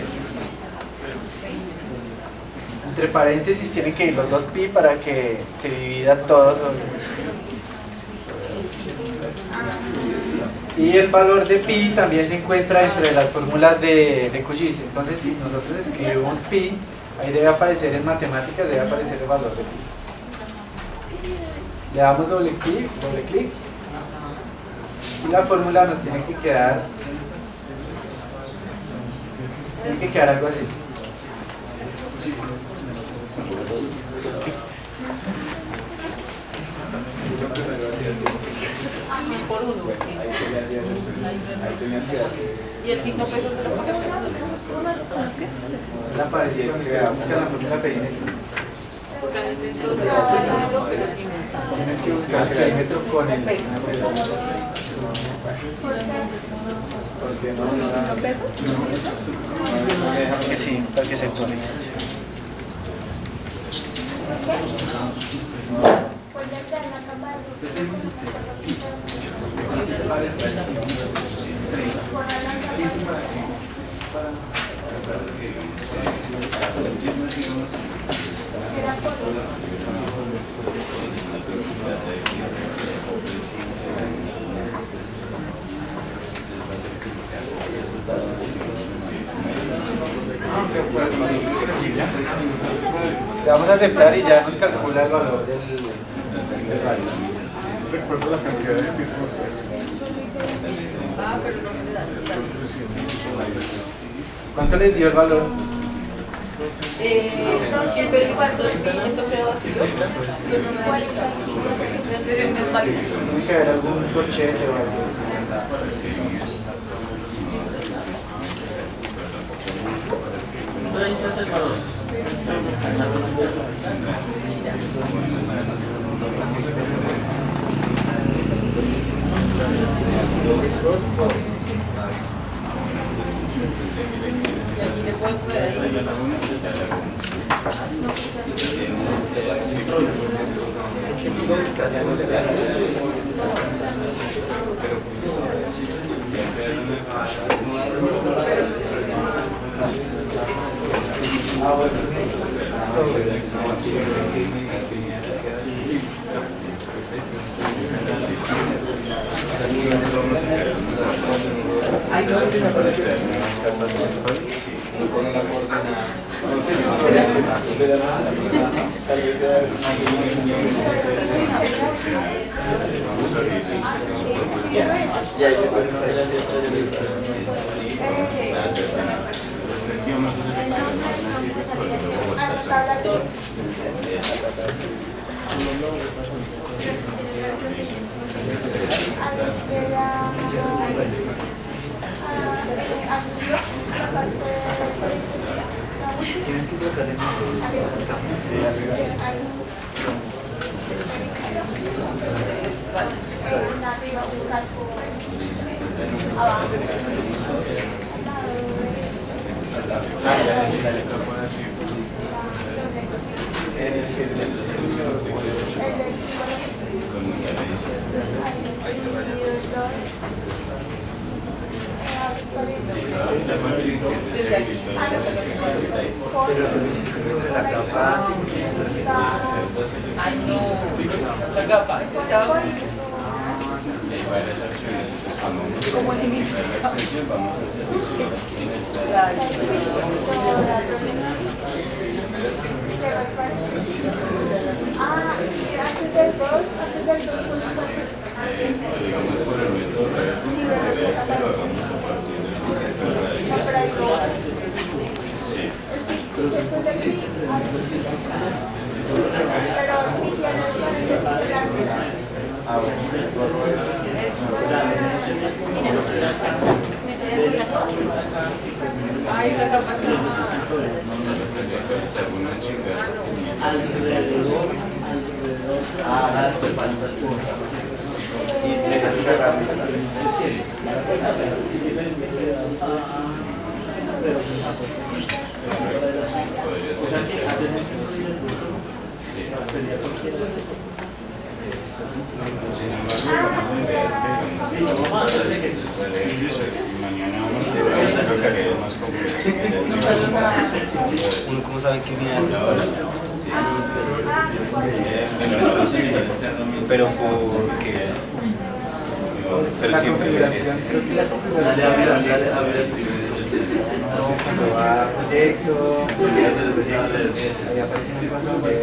Speaker 1: entre paréntesis tienen que ir los 2pi para que se divida todo. Y el valor de pi también se encuentra entre las fórmulas de QGIS. Entonces, si nosotros escribimos pi, ahí debe aparecer en matemáticas, debe aparecer el valor de pi. Le damos doble clic, y la fórmula nos tiene que quedar algo así.
Speaker 4: por uno. Y el 5 pesos se lo pagamos nosotros.
Speaker 1: La parecida que veamos que nosotros la perímetro.
Speaker 4: Porque a veces los trabajos de dinero, pero sí.
Speaker 1: Tienes que buscar el perímetro con el. Porque no,
Speaker 2: ¿5 pesos?
Speaker 1: que sí, para que se actualice. Le vamos a aceptar y ya nos calcula el valor del radio.
Speaker 6: Recuerdo la cantidad de círculos.
Speaker 4: Ah, pero no me da.
Speaker 1: ¿Cuánto les dio el valor?
Speaker 4: Pero igual, esto quedó vacío.
Speaker 1: Tiene que haber algún corchete o algo.
Speaker 4: Y aquí le pueden poner ahí. Desde aquí. Ay, no. La capa.
Speaker 2: Como el límite.
Speaker 4: Ay, la capa.
Speaker 7: ¿Uno cómo sabe qué unidad es esta? Pero porque... Pero
Speaker 1: La
Speaker 7: siempre...
Speaker 1: configuración, creo que la configuración. Cuando va a proyecto, ahí aparece un paso de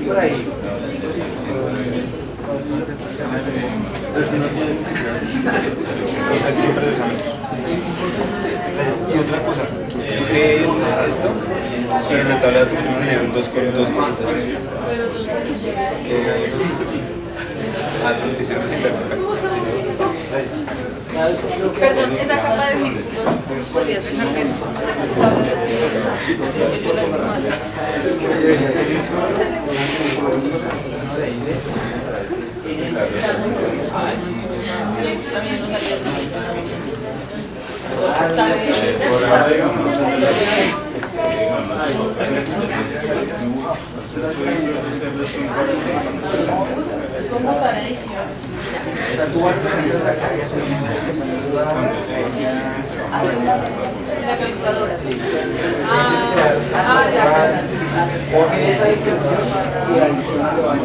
Speaker 1: por ahí.
Speaker 7: Y otra cosa, yo creé esto, pero en la tabla de datos me generaron dos cositas. Noticia reciclada.
Speaker 4: Perdón, esa capa de círculos, podrías dejar que eso como para edición. La calculadora.
Speaker 1: Coge esa descripción y la edición lo van a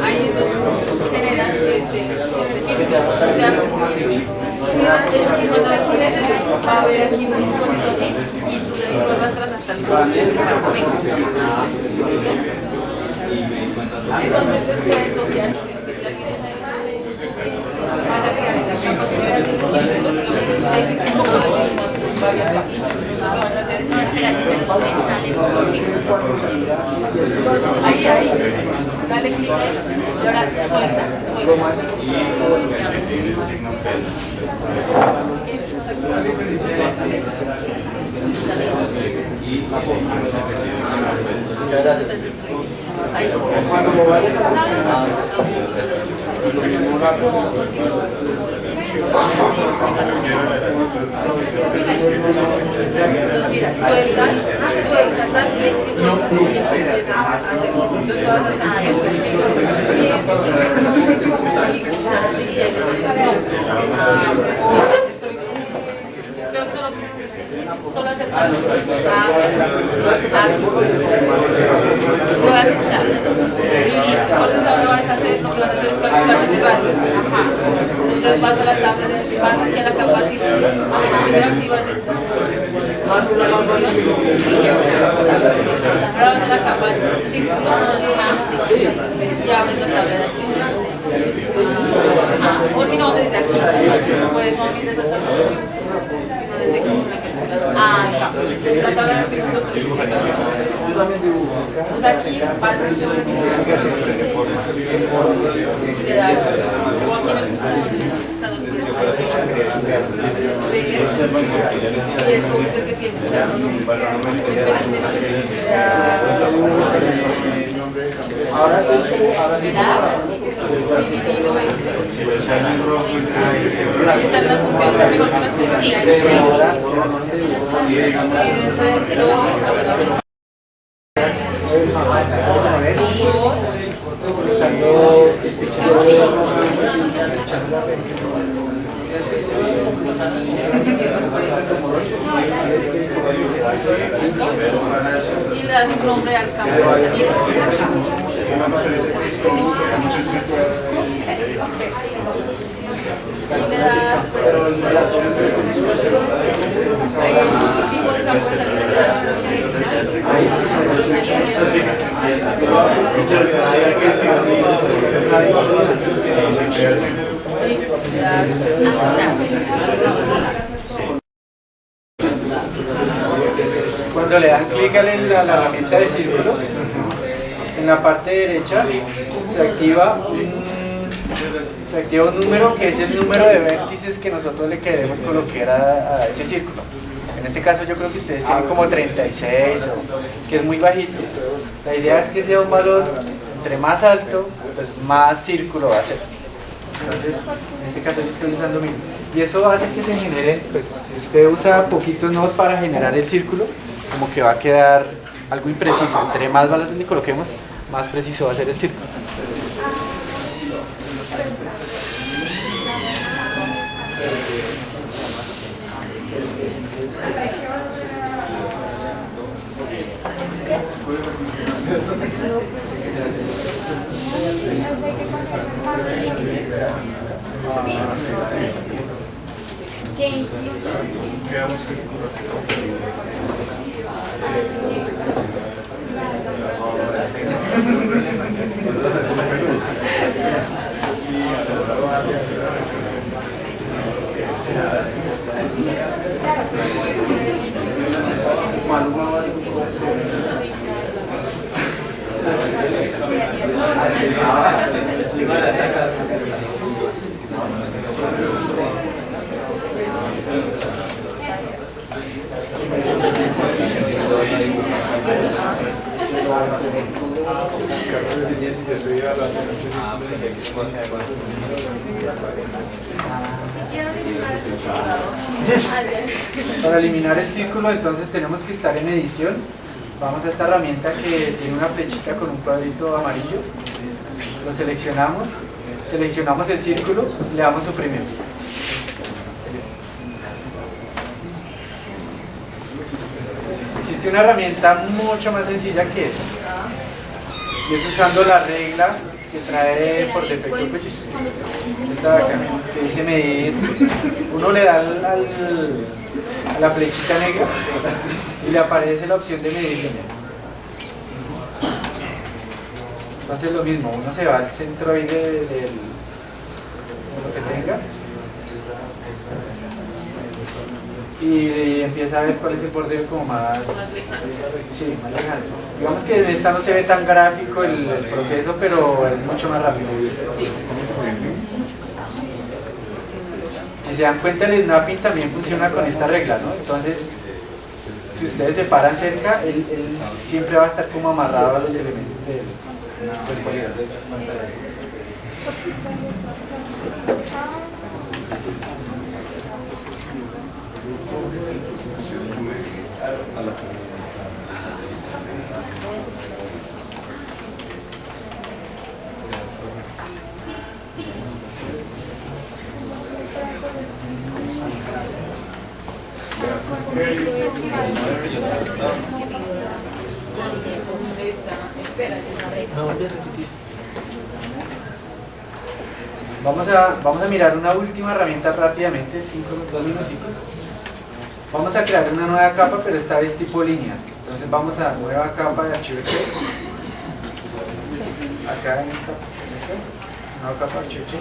Speaker 4: ahí entonces generas cuando descubres eso, va a haber aquí un dispositivo así y tú de ahí lo arrastras hasta el departamento. Entonces, lo que haces es que ya tienes ahí vas a crear esa capa que creas en el círculo, digamos que tú le dices que un poco de varias capas. Lo que vas a hacer es ahí, dale clic y ahora suelta. Ahí. Sueltas, das clic y empiezas a hacer entonces te vas a estar solo aceptar así lo vas a escuchar y listo. Entonces ahora vas a hacer lo que vas a hacer es calcular ese radio. Entonces vas a la tabla, vas aquí a la capacidad, primero activas esto, ahora vas a la capa círculo y abres la tabla de actividades. O si no, desde aquí puedes no mirar esa tabla, sino desde aquí una calculadora. La tabla de actividades. Pues aquí vas a y le das o aquí en el y descubres que tienes
Speaker 1: ahora sí
Speaker 4: dividido esta es la función de mejor que las y le das un nombre al campo y le das ahí el tipo de campo de salida le das
Speaker 1: cuando le dan clic a la herramienta de círculo, en la parte derecha se activa un número que es el número de vértices que nosotros le queremos colocar a ese círculo. En este caso yo creo que ustedes tienen como 36, que es muy bajito. La idea es que sea un valor entre más alto, pues más círculo va a ser. Entonces, en este caso yo estoy usando 1000. Y eso hace que se generen, pues si usted usa poquitos nodos para generar el círculo, como que va a quedar algo impreciso. Entre más valores le coloquemos, más preciso va a ser el círculo. Para eliminar el círculo, entonces tenemos que estar en edición. Vamos a esta herramienta que tiene una flechita con un cuadrito amarillo. Lo seleccionamos, seleccionamos el círculo y le damos suprimir. Existe una herramienta mucho más sencilla que esa, y es usando la regla que trae por defecto esta de acá, que dice medir. Uno le da a la flechita negra y le aparece la opción de medir línea. Entonces lo mismo, uno se va al centro ahí de lo que tenga y empieza a ver cuál es el borde como más, sí, más lejano. Digamos que en esta no se ve tan gráfico el proceso, pero es mucho más rápido. Si se dan cuenta, el snapping también funciona con esta regla, ¿no? Entonces, si ustedes se paran cerca, él siempre va a estar como amarrado a los elementos del polígono. Vamos a mirar una última herramienta rápidamente, 2 minuticos. Vamos a crear una nueva capa, pero esta vez tipo línea. Entonces vamos a nueva capa de archivo Excel. Acá en esta nueva capa de archivo Excel.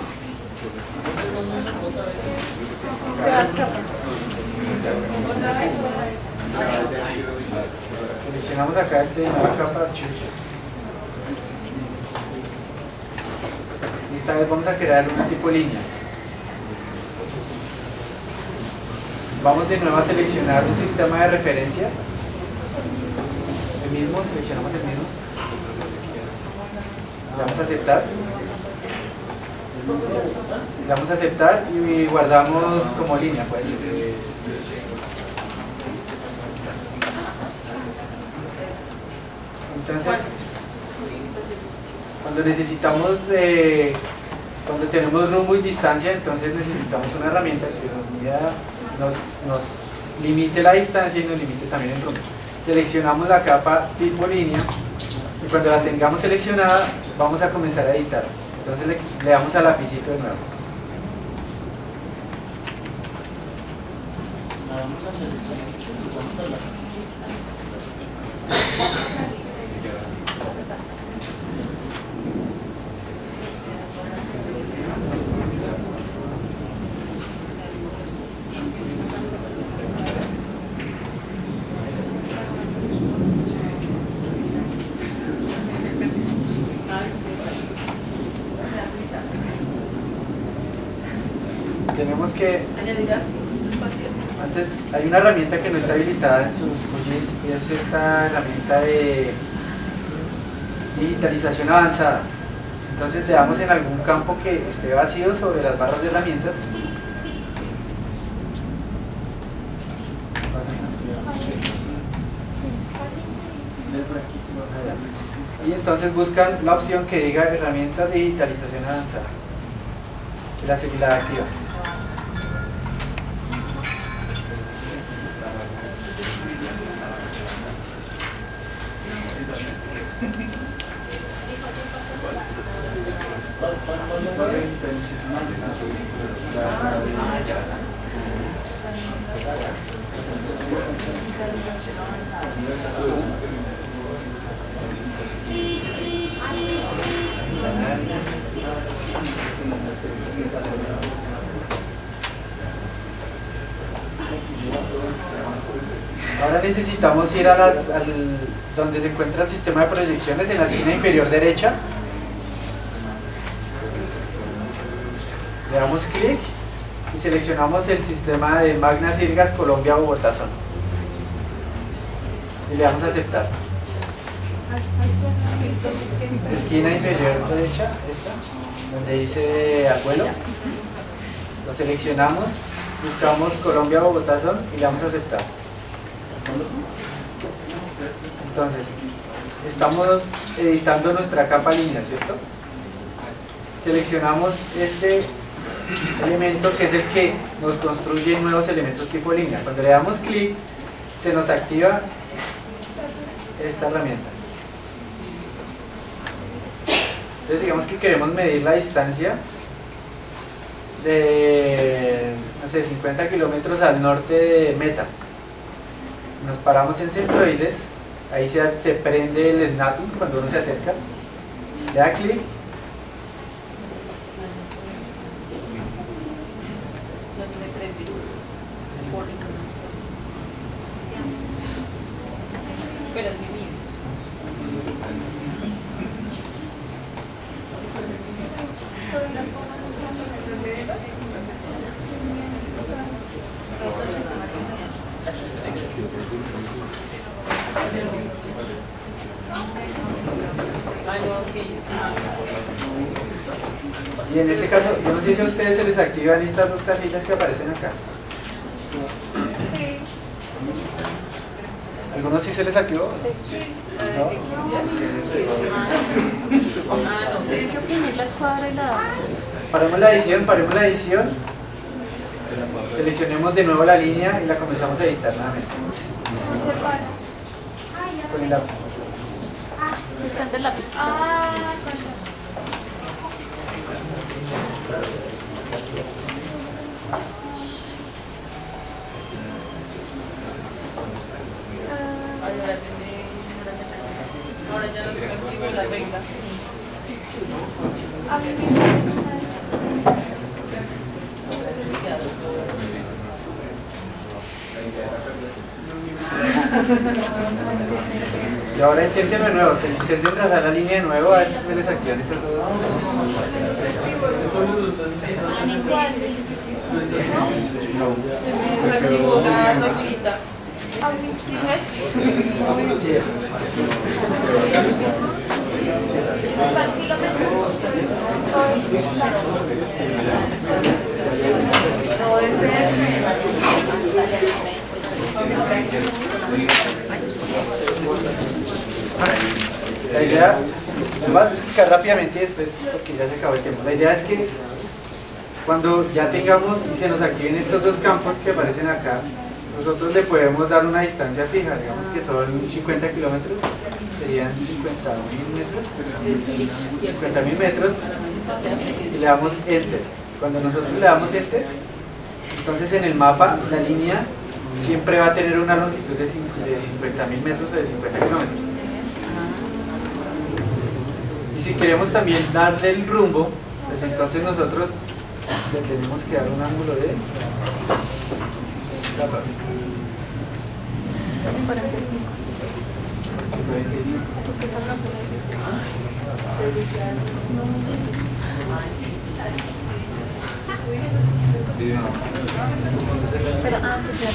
Speaker 1: Seleccionamos acá nueva capa de archivo Excel. Esta vez vamos a crear una tipo línea. Vamos de nuevo a seleccionar un sistema de referencia. El mismo, seleccionamos el mismo. Le damos a aceptar. Le damos a aceptar y guardamos como línea, pues. Entonces, cuando necesitamos, cuando tenemos rumbo y distancia, entonces necesitamos una herramienta que nos limite la distancia y nos limite también el rumbo. Seleccionamos la capa tipo línea y cuando la tengamos seleccionada vamos a comenzar a editar. Entonces le damos al lapicito de nuevo. Tenemos que antes hay una herramienta que no está habilitada en sus QGIS y es esta herramienta de digitalización avanzada. Entonces le damos en algún campo que esté vacío sobre las barras de herramientas Y entonces buscan la opción que diga herramientas de digitalización avanzada. Y la activa. Ahora necesitamos ir a donde se encuentra el sistema de proyecciones, en la esquina inferior derecha. Le damos clic y seleccionamos el sistema de Magna Sirgas Colombia Bogotá Zona. Y le damos a aceptar. Esquina inferior derecha, esta, donde dice abuelo. Lo seleccionamos, buscamos Colombia Bogotá Zona y le damos a aceptar. Entonces, estamos editando nuestra capa línea, ¿cierto? Seleccionamos este elemento que es el que nos construye nuevos elementos tipo línea. Cuando le damos clic, se nos activa esta herramienta. Entonces digamos que queremos medir la distancia de, no sé, 50 kilómetros al norte de Meta. Nos paramos en centroides, ahí se prende el snapping cuando uno se acerca, le da clic.
Speaker 4: Pero sí mide. Ay, no, sí, sí.
Speaker 1: Y en este caso, yo no sé si a ustedes se les activan estas dos casillas que aparecen acá. ¿Algunos sí se les activó? ¿No?
Speaker 2: Tienen que oprimir la escuadra y la...
Speaker 1: Paremos la edición. Seleccionemos de nuevo la línea y la comenzamos a editar nuevamente. Con el lápiz.
Speaker 2: Suspende el lápiz.
Speaker 4: Ahora ya no activo la regla.
Speaker 1: Y ahora inténtenlo de nuevo, intenten trazar la línea de nuevo, a ver si se les activan esas dos.
Speaker 4: Se me desactivó la reglita.
Speaker 1: Sí, eso. La idea, vamos a explicar rápidamente después porque ya se acabó el tiempo. La idea es que cuando ya tengamos y se nos activen estos dos campos que aparecen acá, nosotros le podemos dar una distancia fija, digamos que son 50 kilómetros, serían 50.000 metros, 50.000 metros, y le damos Enter. Cuando nosotros le damos Enter, entonces en el mapa la línea siempre va a tener una longitud de 50.000 metros o de 50 kilómetros. Y si queremos también darle el rumbo, pues entonces nosotros le tenemos que dar un ángulo de
Speaker 2: 45. Pero antes de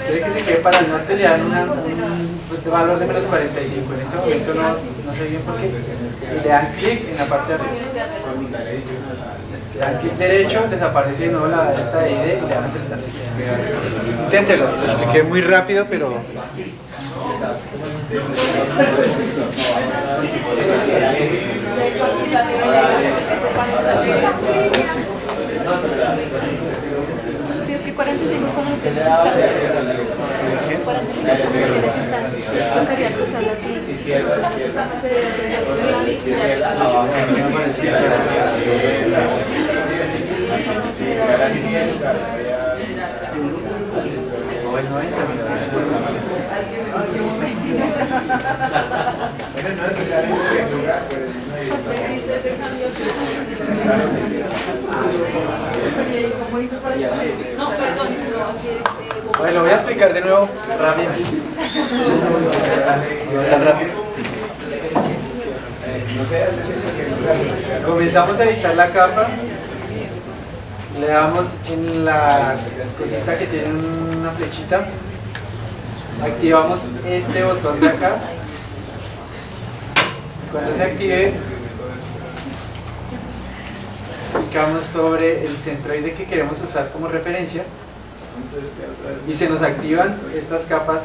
Speaker 1: quiere que se quede para el norte, le dan pues, valor de menos 45. En este momento no sé bien por qué. Y le dan clic en la parte de arriba. Le dan clic derecho, desaparece de nuevo esta de ID y le dan a aceptar. Inténtelo, lo expliqué muy rápido, pero...
Speaker 2: Sí, es que 45 son lo que necesitan. 45 son lo que necesitan. Tocaría cruzarlo así.
Speaker 1: O el 90,
Speaker 4: No, perdón,
Speaker 1: Bueno, lo voy a explicar de nuevo rápidamente. Tan rápido. Comenzamos a editar la capa. Le damos en la cosita que tiene una flechita. Activamos este botón de acá. Cuando se active, clicamos sobre el centroide que queremos usar como referencia y se nos activan estas capas,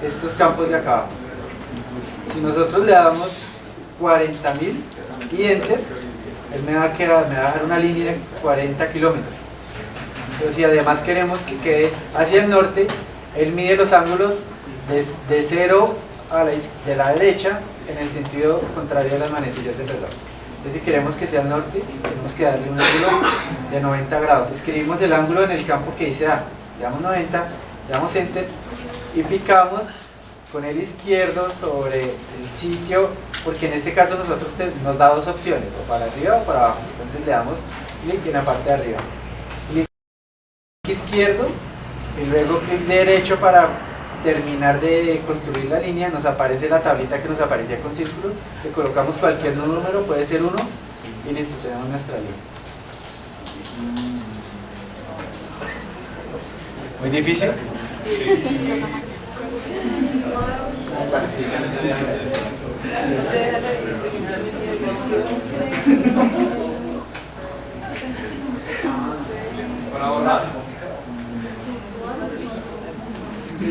Speaker 1: estos campos de acá abajo. Si nosotros le damos 40.000 y Enter, él me va a dejar una línea de 40 kilómetros. Entonces, si además queremos que quede hacia el norte, él mide los ángulos de 0 a de la derecha en el sentido contrario de las manecillas del reloj. Entonces, si queremos que sea al norte, tenemos que darle un ángulo de 90 grados. Escribimos el ángulo en el campo que dice A, le damos 90, le damos Enter y picamos con el izquierdo sobre el sitio, porque en este caso nosotros nos da dos opciones, o para arriba o para abajo. Entonces le damos clic en la parte de arriba. Clic izquierdo y luego clic derecho para terminar de construir la línea. Nos aparece la tablita que nos aparecía con círculo, le colocamos cualquier número, puede ser 1 y listo, tenemos nuestra línea. ¿Muy difícil?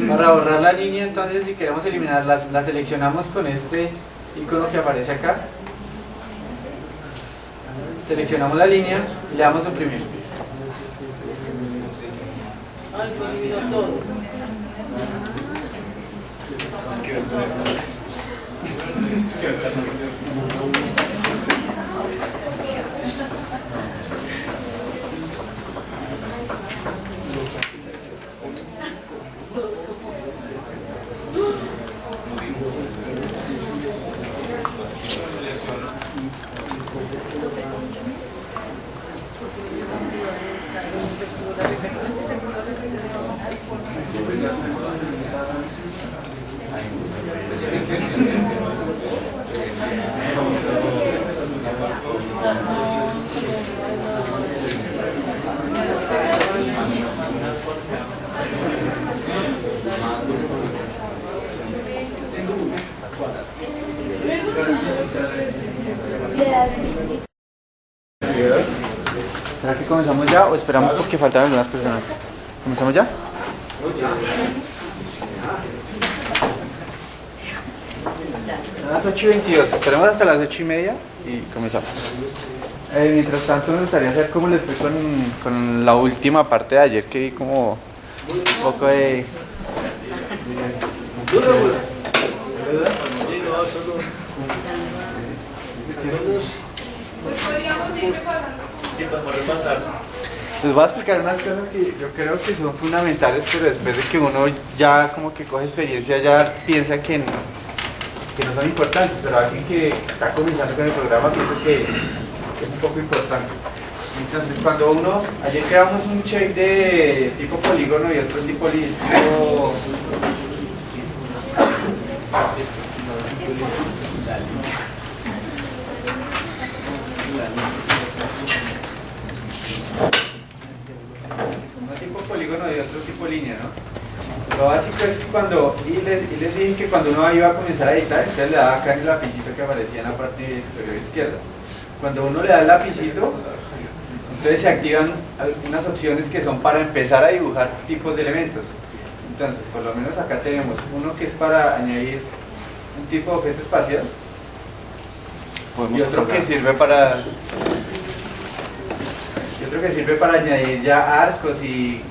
Speaker 1: Para borrar la línea, entonces, si queremos eliminarla, la seleccionamos con este icono que aparece acá. Seleccionamos la línea y le damos a suprimir. ¿Será que comenzamos ya o esperamos porque faltan algunas personas? ¿Comenzamos ya? A las 8:22, esperemos hasta las 8:30 y comenzamos. Mientras tanto me gustaría hacer como les fue con la última parte de ayer, que vi como un poco de...
Speaker 5: Pues podríamos ir repasando.
Speaker 3: Sí, podemos repasar.
Speaker 1: Les voy a explicar unas cosas que yo creo que son fundamentales, pero después de que uno ya como que coge experiencia, ya piensa que no son importantes, pero alguien que está comenzando con el programa piensa que es un poco importante. Entonces, cuando ayer creamos un check de tipo polígono y otro tipo uno tipo polígono y otro tipo línea, ¿no? Lo básico pues cuando, y les dije que cuando uno iba a comenzar a editar, entonces le daba acá en el lapicito que aparecía en la parte superior izquierda. Cuando uno le da el lapicito, entonces se activan algunas opciones que son para empezar a dibujar tipos de elementos. Entonces, por lo menos acá tenemos uno que es para añadir un tipo de objeto espacial y otro que sirve para añadir ya arcos y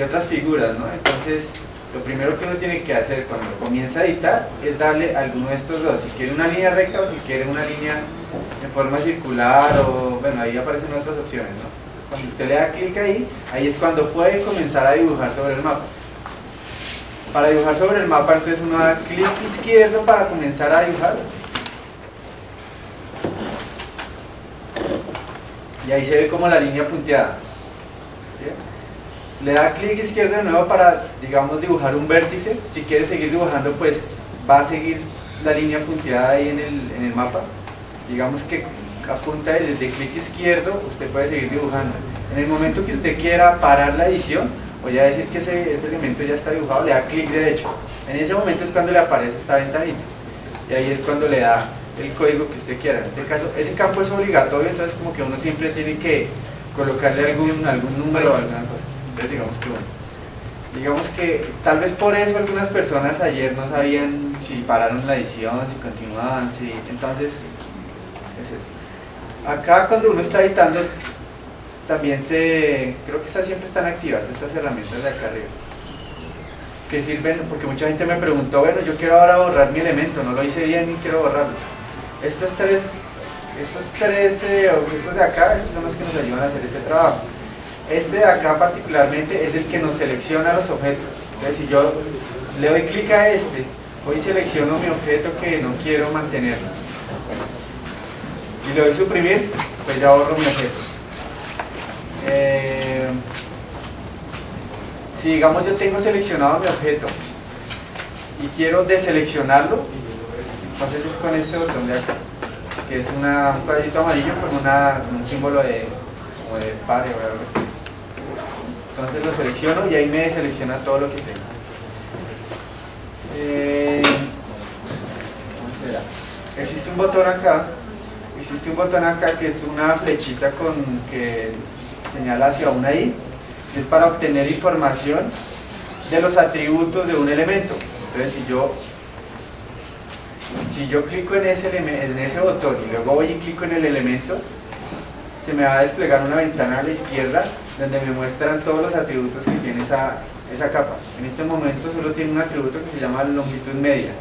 Speaker 1: otras figuras, ¿no? Entonces, lo primero que uno tiene que hacer cuando comienza a editar es darle a alguno de estos dos. Si quiere una línea recta o si quiere una línea en forma circular o, bueno, ahí aparecen otras opciones, ¿no? Cuando usted le da clic ahí es cuando puede comenzar a dibujar sobre el mapa. Para dibujar sobre el mapa, entonces uno da clic izquierdo para comenzar a dibujar. Y ahí se ve como la línea punteada. ¿Sí? Le da clic izquierdo de nuevo para, digamos, dibujar un vértice. Si quiere seguir dibujando, pues va a seguir la línea punteada ahí en el mapa. Digamos que apunta y desde clic izquierdo usted puede seguir dibujando. En el momento que usted quiera parar la edición, o ya decir que ese elemento ya está dibujado, le da clic derecho. En ese momento es cuando le aparece esta ventanita. Y ahí es cuando le da el código que usted quiera. En este caso, ese campo es obligatorio, entonces como que uno siempre tiene que colocarle algún número o alguna cosa. Entonces digamos que tal vez por eso algunas personas ayer no sabían si pararon la edición, si continuaban, si... Entonces, es eso. Acá cuando uno está editando, también creo que estas siempre están activas, estas herramientas de acá arriba. Que sirven, porque mucha gente me preguntó, bueno, yo quiero ahora borrar mi elemento, no lo hice bien y quiero borrarlo. Estos tres objetos de acá, estos son los que nos ayudan a hacer este trabajo. Este de acá particularmente es el que nos selecciona los objetos. Entonces si yo le doy clic a este, hoy selecciono mi objeto que no quiero mantenerlo. Y le doy suprimir, pues ya borro mi objeto. Si digamos yo tengo seleccionado mi objeto y quiero deseleccionarlo, entonces es con este botón de acá, que es un cuadrito amarillo con un símbolo como de pare o algo así. Entonces lo selecciono y ahí me deselecciona todo lo que tengo. ¿Cómo será? Existe un botón acá que es una flechita que señala hacia una I, que es para obtener información de los atributos de un elemento. Entonces si yo clico en ese botón y luego voy y clico en el elemento, se me va a desplegar una ventana a la izquierda donde me muestran todos los atributos que tiene esa capa. En este momento solo tiene un atributo que se llama longitud media.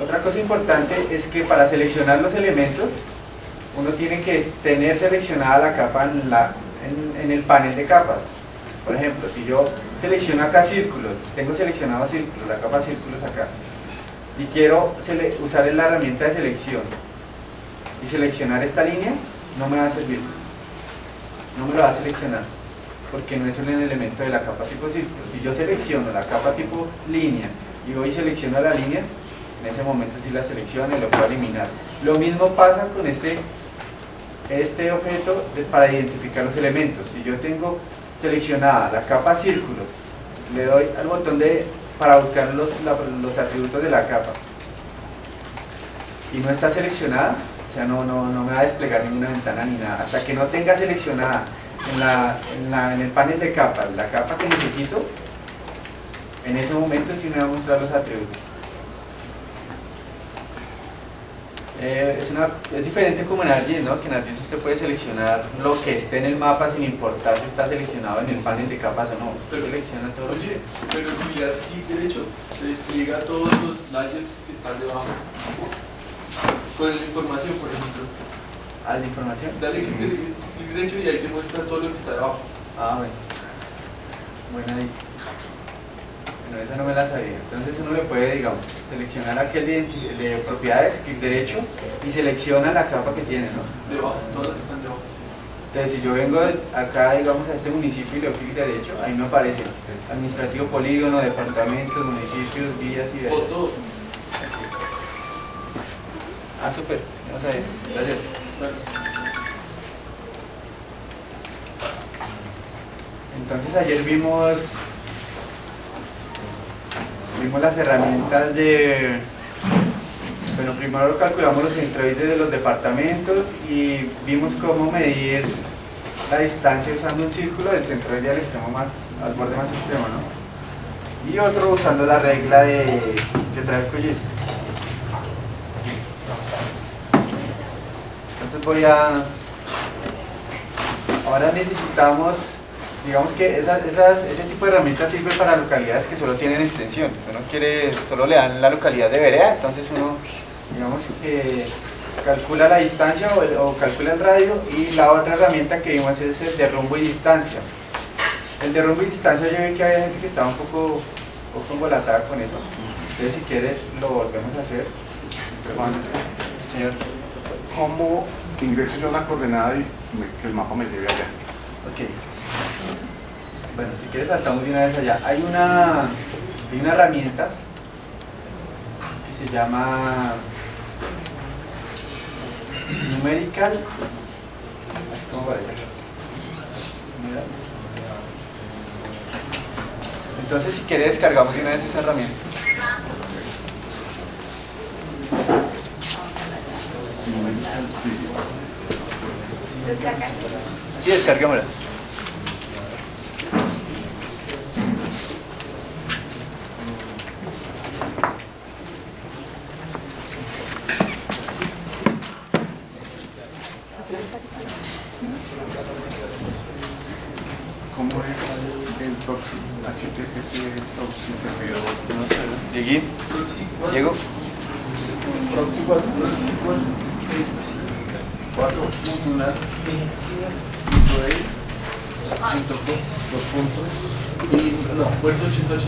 Speaker 1: Otra cosa importante es que para seleccionar los elementos uno tiene que tener seleccionada la capa en el panel de capas. Por ejemplo, si yo selecciono acá círculos, tengo seleccionado círculos, la capa círculos acá, y quiero usar la herramienta de selección y seleccionar esta línea, no me va a servir, no me lo va a seleccionar porque no es un elemento de la capa tipo círculo. Si yo selecciono la capa tipo línea y voy y selecciono la línea, en ese momento sí la selecciono y lo puedo eliminar. Lo mismo pasa con este objeto para identificar los elementos. Si yo tengo seleccionada la capa círculos, le doy al botón para buscar los atributos de la capa y no está seleccionada, o sea, no me va a desplegar ninguna ventana ni nada. Hasta que no tenga seleccionada en el panel de capas la capa que necesito, en ese momento sí me va a mostrar los atributos. Es diferente como en ArcGIS, ¿no? Que en ArcGIS usted puede seleccionar lo que esté en el mapa sin importar si está seleccionado en el panel de capas o no. Usted selecciona todo lo que...
Speaker 6: Pero si le das clic derecho, se despliega todos los layers que están debajo. Con la información, por ejemplo.
Speaker 1: ¿Ah, la información?
Speaker 6: Dale clic derecho y ahí te muestra todo lo que está debajo.
Speaker 1: Ah, bueno. Bueno, ahí. Bueno, esa no me la sabía. Entonces uno le puede, digamos, seleccionar aquel de propiedades, clic derecho, y selecciona la capa que tiene, ¿no?
Speaker 6: Debajo, todas están debajo.
Speaker 1: Entonces si yo vengo acá, digamos, a este municipio y le doy clic derecho, ahí me aparece administrativo, polígono, departamentos, municipios, vías y
Speaker 6: O todo.
Speaker 1: Ah, súper. Vamos a ver. Gracias. Entonces ayer vimos vimos las herramientas de, bueno, primero calculamos los introides de los departamentos y vimos cómo medir la distancia usando un círculo del centroide al extremo más, al borde más extremo, ¿no? Y otro usando la regla que trae el colliz. Entonces ahora necesitamos, digamos que ese tipo de herramientas sirve para localidades que solo tienen extensión. Uno solo le dan la localidad de vereda, entonces uno, digamos que calcula la distancia o calcula el radio, y la otra herramienta que vimos es el de rumbo y distancia. El de rumbo y distancia, yo vi que había gente que estaba un poco embolatada con eso. Entonces, si quiere, lo volvemos a hacer.
Speaker 8: Juan,
Speaker 1: Señor.
Speaker 8: ¿Cómo ingreso yo la coordenada y que el mapa me lleve allá?
Speaker 1: Ok. Bueno, si quieres saltamos de una vez allá. Hay una herramienta que se llama Numerical. ¿Cómo parece? Entonces, si quieres, descargamos de una vez esa herramienta. Sí, descarguémosla.
Speaker 8: ¿Cómo es el proxy? HTTP proxy servidor.
Speaker 1: Llegué. Llego.
Speaker 8: Proxy 4. 4. Modular. Punto A. Punto B. 2 puntos.
Speaker 6: Y no, puerto 180.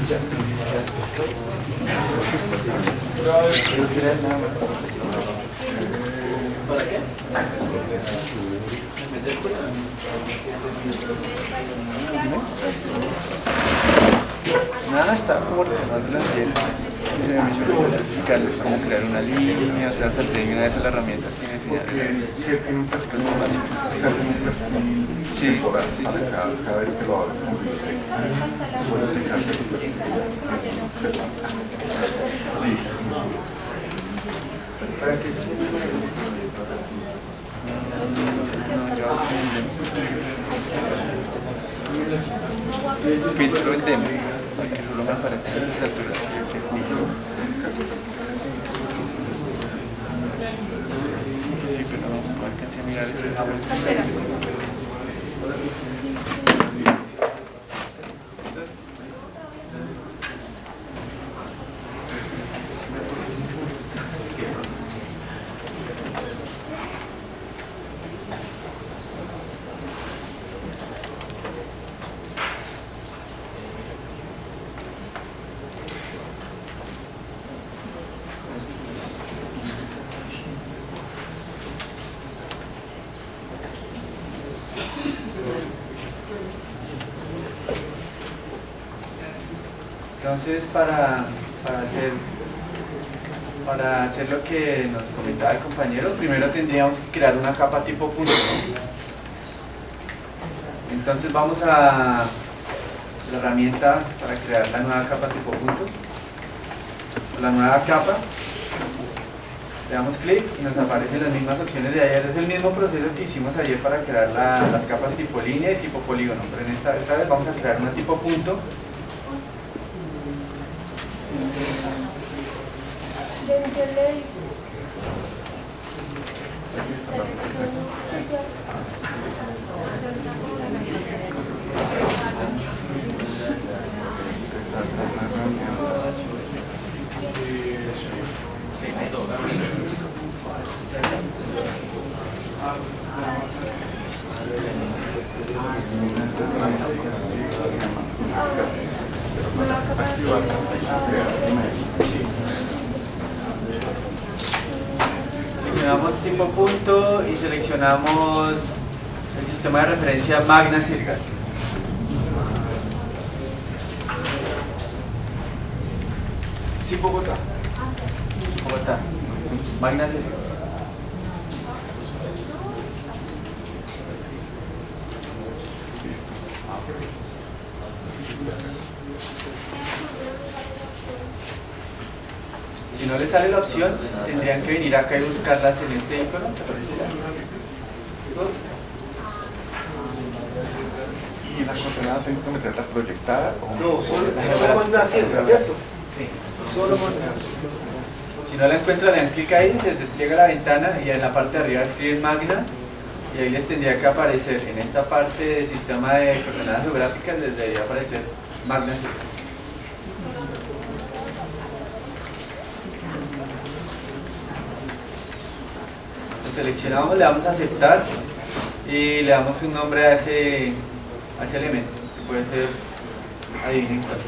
Speaker 8: 180.
Speaker 6: ¿Para qué?
Speaker 1: Nada, está como ordenando la tierra. Se me hizo explicarles cómo crear una línea, o sea, salté de una vez a la herramienta que me enseñaron.
Speaker 8: Que tiene un perfil muy básico.
Speaker 1: Sí,
Speaker 8: Temporal.
Speaker 1: sí, sí.
Speaker 8: Cada vez que lo abres. Listo.
Speaker 1: Para que eso filtro el demo, para que solo me aparezca en esa altura. Sí, pero no alcancé a mirar eso. Entonces, para hacer lo que nos comentaba el compañero, primero tendríamos que crear una capa tipo punto. Entonces vamos a la herramienta para crear la nueva capa tipo punto. La nueva capa, le damos clic y nos aparecen las mismas opciones de ayer. Es el mismo proceso que hicimos ayer para crear las capas tipo línea y tipo polígono, pero en esta vez vamos a crear una tipo punto. Seleccionamos tipo punto y seleccionamos el sistema de referencia Magna Sirgas. Sí, Bogotá. Bogotá. Magna Sirgas. Si no les sale la opción, tendrían que venir acá y buscarlas en este icono, ¿te parece?
Speaker 8: ¿Y la coordenada tengo que meterla proyectada?
Speaker 3: No, solo más una siembra, ¿cierto?
Speaker 1: Sí.
Speaker 3: Solo más una.
Speaker 1: Si no la encuentran, le dan clic ahí, les despliega la ventana y en la parte de arriba escriben Magna y ahí les tendría que aparecer en esta parte del sistema de coordenadas geográficas, les debería aparecer Magna. Lo seleccionamos, le damos a aceptar y le damos un nombre a ese elemento, que puede ser, adivinen cuál.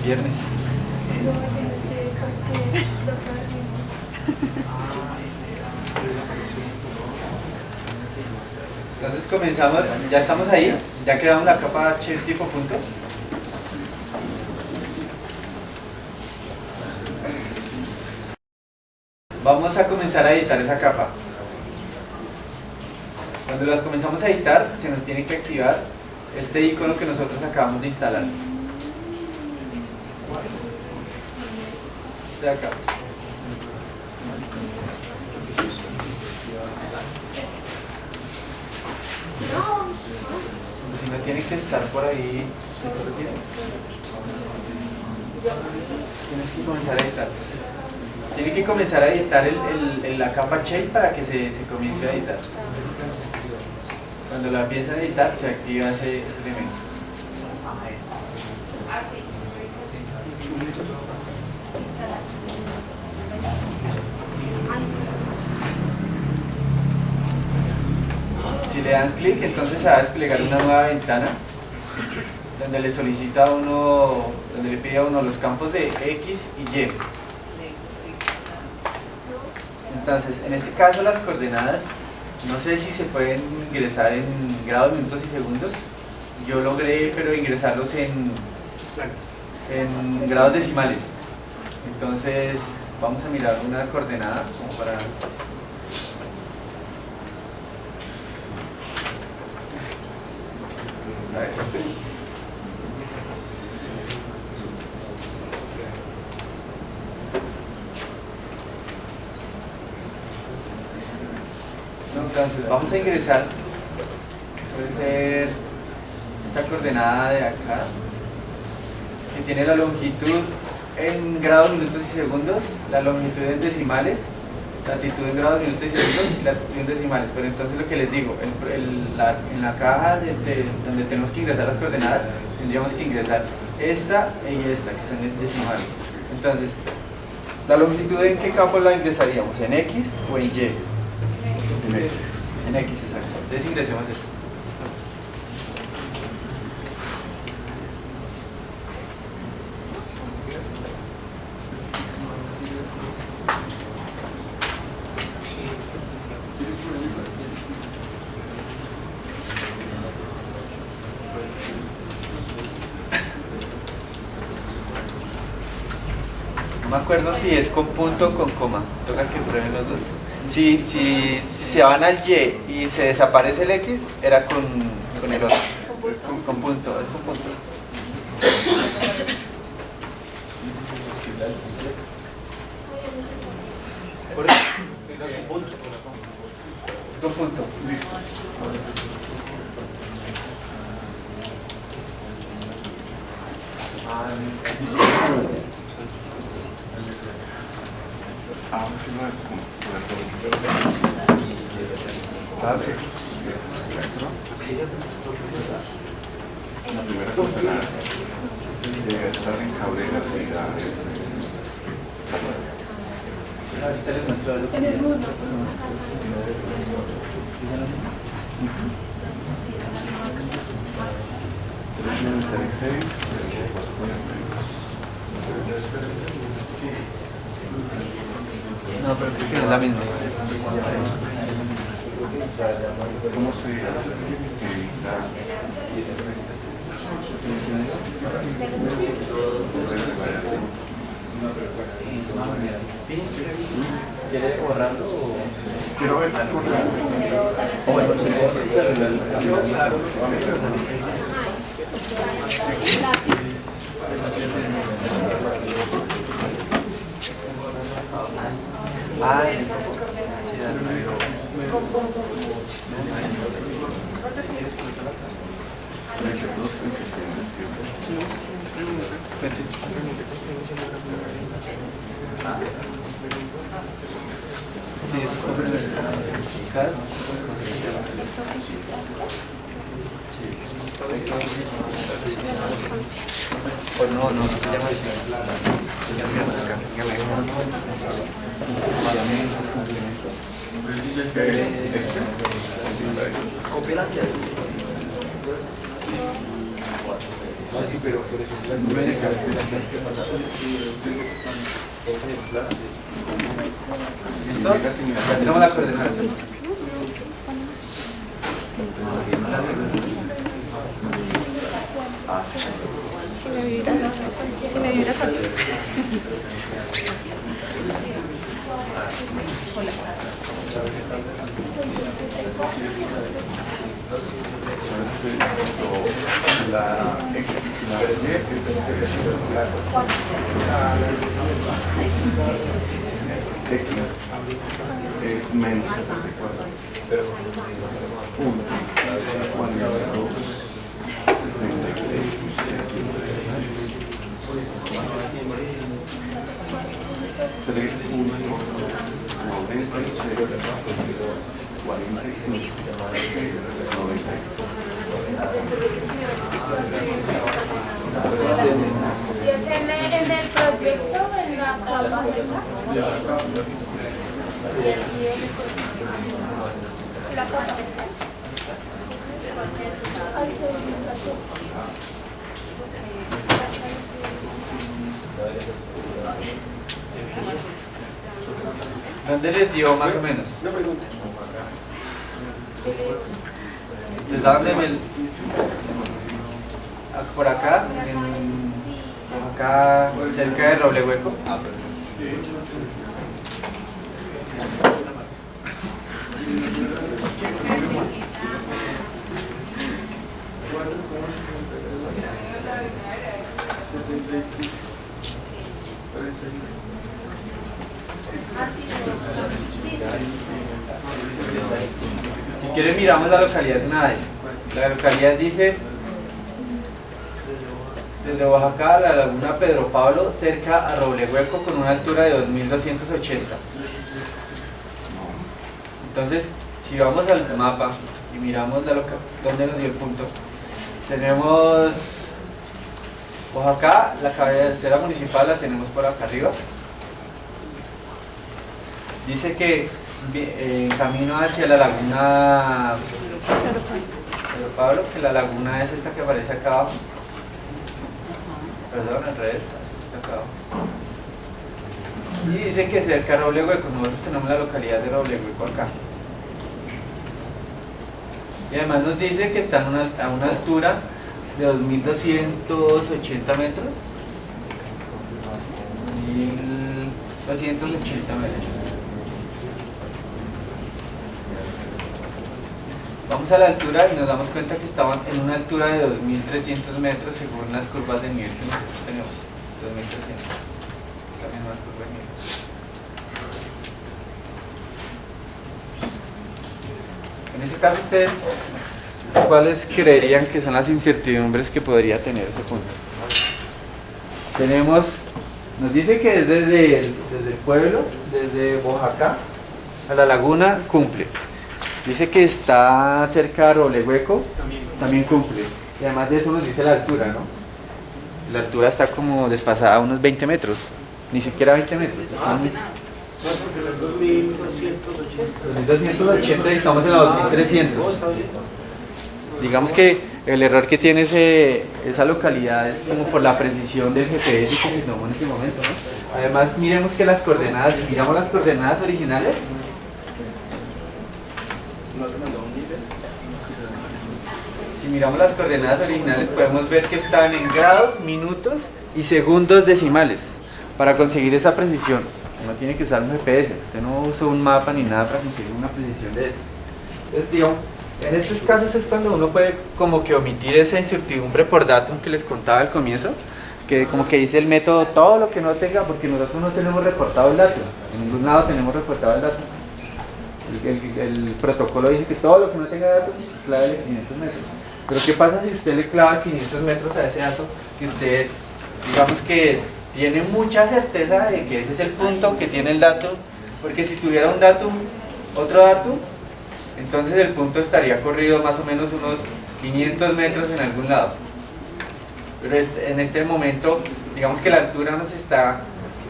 Speaker 1: Viernes. Entonces comenzamos, ya estamos ahí, ya creamos la capa H tipo punto. Vamos a comenzar a editar esa capa. Cuando las comenzamos a editar, se nos tiene que activar este icono que nosotros acabamos de instalar. De acá. Si no tiene que estar por ahí, tienes que comenzar a editar. Tiene que comenzar a editar la capa shape para que se comience a editar. Cuando la empieza a editar, se activa ese elemento.
Speaker 5: Así.
Speaker 1: Si le dan clic, entonces se va a desplegar una nueva ventana donde le solicita a uno, donde le pide a uno los campos de X y Y. Entonces, en este caso las coordenadas, no sé si se pueden ingresar en grados, minutos y segundos. Yo logré, pero ingresarlos en grados decimales. Entonces, vamos a mirar una coordenada como para... A ver. Entonces vamos a ingresar, puede ser esta coordenada de acá, que tiene la longitud en grados, minutos y segundos, la longitud en decimales, latitud en grados, minutos y segundos y latitud en decimales. Pero entonces lo que les digo, en la caja donde tenemos que ingresar las coordenadas, tendríamos que ingresar esta y esta, que son en decimales. Entonces, ¿la longitud en qué campo la ingresaríamos? ¿En X o en Y? En X, exacto. Entonces ingresemos esto. No me acuerdo si es con punto o con coma. Toca que prueben los dos. Si se van al Y y se desaparece el X, era con el otro. Con punto, es con punto. Es con punto. Listo.
Speaker 8: Ahora sí lo la primera coordenada debe estar en Cabrera,
Speaker 1: Este les muestro algo. No, pero creo que no es la misma.
Speaker 8: ¿Cómo se evita?
Speaker 1: ¿Quiere borrarlo o...?
Speaker 8: Quiero ver
Speaker 1: Pues no se llama así.
Speaker 7: Sí, pero por eso
Speaker 1: ¿Listo? Ya tenemos la coordenada.
Speaker 2: Si me vibras alto.
Speaker 8: X es menos 74. Pero 1, 3, 1, 96, 45, 96.
Speaker 9: En el proyecto, en la capa, la capa.
Speaker 1: ¿Dónde les dio más o menos?
Speaker 3: Una pregunta.
Speaker 1: ¿Desde dónde por acá, acá cerca de Roble Hueco? Si quieren miramos la localidad de una vez. La localidad dice desde Oaxaca a la laguna Pedro Pablo, cerca a Roble Hueco, con una altura de 2280. Entonces, si vamos al mapa y miramos dónde nos dio el punto, tenemos Oaxaca, la cabecera municipal la tenemos por acá arriba. Dice que en camino hacia la laguna Pedro Pablo, que la laguna es esta que aparece acá abajo. Perdón, al revés, está acá abajo. Y dice que cerca de Roble Hueco, nosotros tenemos la localidad de Roble Hueco acá. Y además nos dice que están a una altura de 2280 metros. 1280 metros. Vamos a la altura y nos damos cuenta que estaban en una altura de 2300 metros según las curvas de nivel que nosotros tenemos. 2300. También más curvas de nivel. En ese caso, ustedes, ¿cuáles creerían que son las incertidumbres que podría tener ese punto? Tenemos, nos dice que desde el pueblo, desde Oaxaca a la laguna, cumple. Dice que está cerca de Roble Hueco, también cumple. Y además de eso nos dice la altura, ¿no? La altura está como desfasada a unos 20 metros, ni siquiera 20 metros.
Speaker 3: Porque los 2280.
Speaker 1: 2280 y estamos en los 2300. Digamos que el error que tiene esa localidad es como por la precisión del GPS que se tomó en ese momento, ¿no? Además, miremos que las coordenadas, si miramos las coordenadas originales, Si miramos las coordenadas originales podemos ver que están en grados, minutos y segundos decimales. Para conseguir esa precisión, uno tiene que usar un GPS, usted no usa un mapa ni nada para conseguir una precisión de eso. Entonces, digamos, en estos casos es cuando uno puede como que omitir esa incertidumbre por datum que les contaba al comienzo, que como que dice el método todo lo que no tenga, porque nosotros no tenemos reportado el dato, en ningún lado tenemos reportado el dato. El protocolo dice que todo lo que no tenga datos, clávele 500 metros. Pero ¿qué pasa si usted le clava 500 metros a ese dato que usted, digamos que tiene mucha certeza de que ese es el punto que tiene el dato? Porque si tuviera un datum, otro datum, entonces el punto estaría corrido más o menos unos 500 metros en algún lado. Pero en este momento, digamos que la altura nos está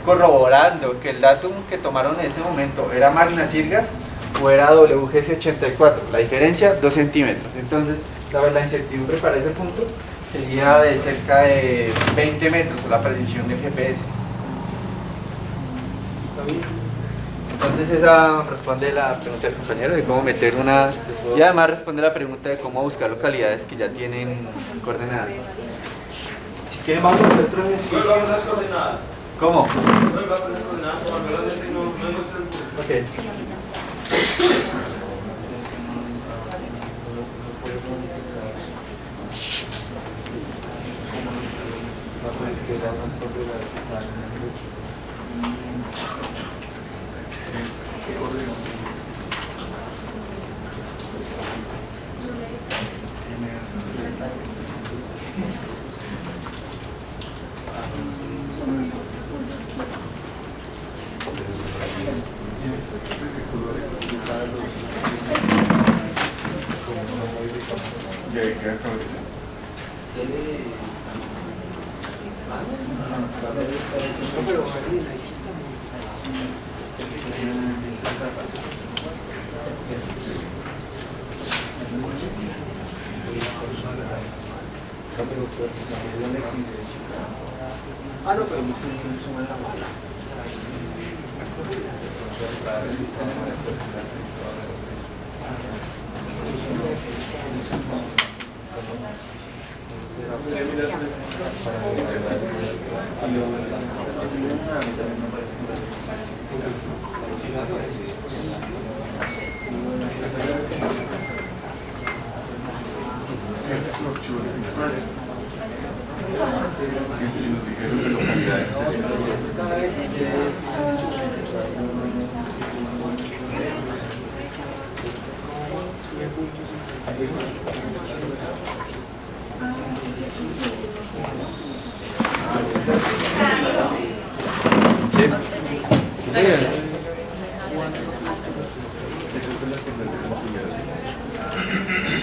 Speaker 1: corroborando que el datum que tomaron en ese momento era Magna Sirgas o era WGS84. La diferencia, 2 centímetros. Entonces, la incertidumbre para ese punto sería de cerca de 20 metros, o la precisión del GPS. Entonces esa responde la pregunta del compañero de cómo meter una, y además responde la pregunta de cómo buscar localidades que ya tienen coordenadas. Si quieren vamos a hacer otro ejercicio.
Speaker 6: ¿Vuelva con las coordenadas?
Speaker 1: ¿Cómo?
Speaker 6: Vuelva con las coordenadas, Juan, no muestran.
Speaker 1: Ok.
Speaker 8: Y ahí queda claro.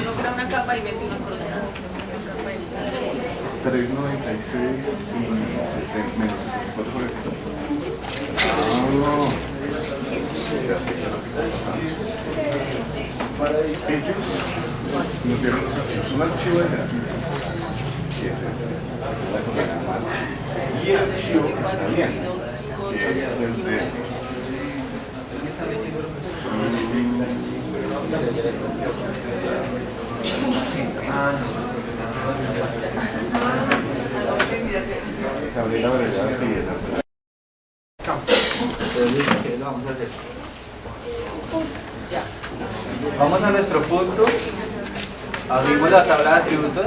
Speaker 4: Uno crea una capa y mete una coordenada.
Speaker 8: 396 menos 74 por esto. Ellos nos dieron los archivos, un archivo de ejercicio, que es este, la coordenada mal, y el archivo que está bien, que es el de Gabriela Varela Figueroa.
Speaker 1: Entonces, lo vamos a hacer. Vamos a nuestro punto, abrimos la tabla de atributos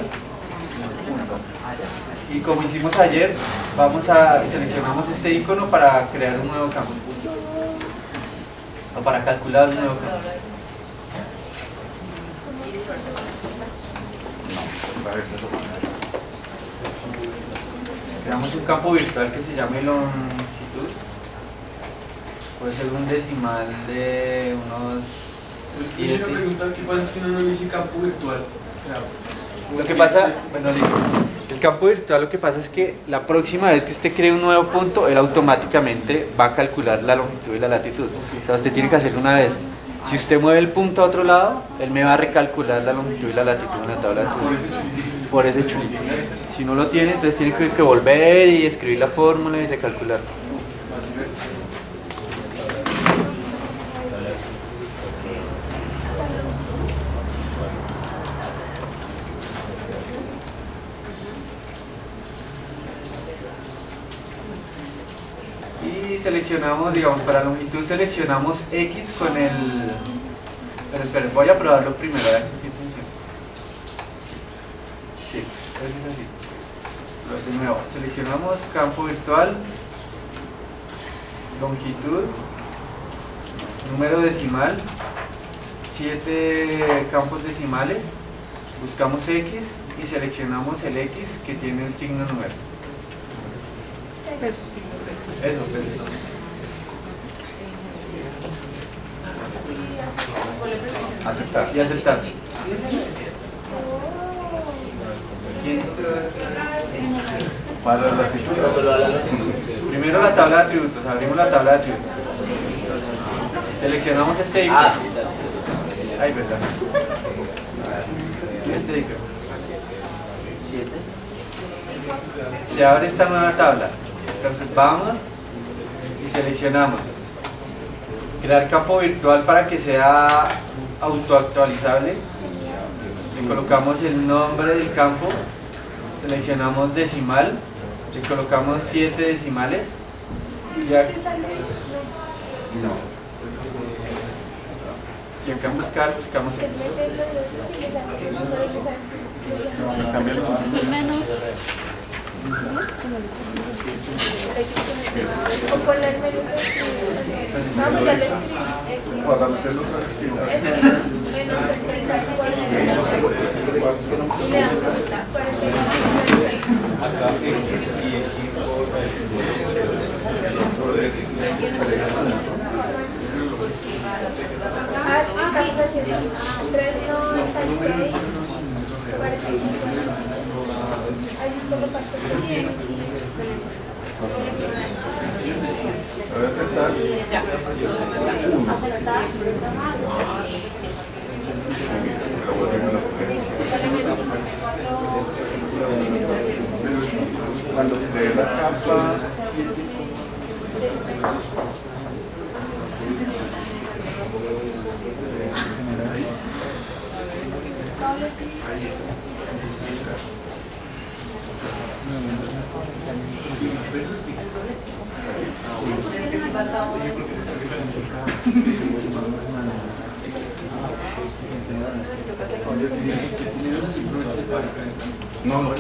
Speaker 1: y como hicimos ayer, seleccionamos este icono para crear un nuevo campo o para calcular un nuevo campo. Creamos un campo virtual que se llame longitud. Puede ser un decimal de unos
Speaker 6: Y una pregunta, ¿qué pasa si uno no dice campo virtual?
Speaker 1: Lo que pasa, bueno, listo. El campo virtual lo que pasa es que la próxima vez que usted cree un nuevo punto, él automáticamente va a calcular la longitud y la latitud. O sea, usted tiene que hacerlo una vez. Si usted mueve el punto a otro lado, él me va a recalcular la longitud y la latitud en la tabla de atributos. Por ese chulito. Si no lo tiene, entonces tiene que volver y escribir la fórmula y recalcular. seleccionamos, digamos, para longitud seleccionamos X con el... Pero esperen, voy a probarlo primero, a ver si funciona. Sí, es así. Lo primero, seleccionamos campo virtual, longitud, número decimal, 7 campos decimales, buscamos X y seleccionamos el X que tiene el signo número. Eso.
Speaker 8: Aceptar.
Speaker 1: Y aceptar.
Speaker 8: Para la titular.
Speaker 1: Primero la tabla de atributos, abrimos la tabla de atributos. Seleccionamos este icono. Ay, verdad. Este icono. Se abre esta nueva tabla. Entonces vamos y seleccionamos crear campo virtual para que sea autoactualizable. Le colocamos el nombre del campo, seleccionamos decimal, le colocamos 7 decimales y aquí, y acá en buscar buscamos el
Speaker 2: Menos.
Speaker 9: O poner menos vamos, ya le escribí.
Speaker 8: Para meterlos a esquivar.
Speaker 9: Menos 34. Y le damos a
Speaker 8: Cuando se dé la capa, no, no,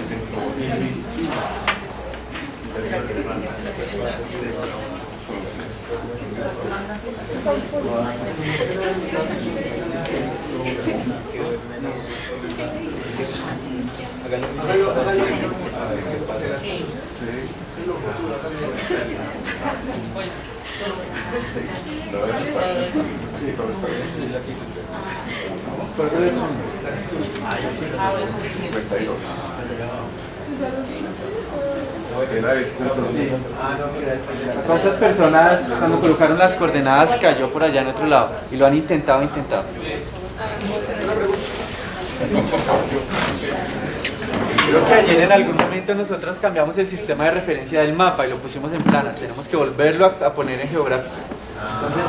Speaker 1: ¿Cuántas personas cuando colocaron las coordenadas cayó por allá en otro lado? Y lo han intentado. Creo que ayer en algún momento nosotros cambiamos el sistema de referencia del mapa y lo pusimos en planas. Tenemos que volverlo a poner en geográfico. Entonces,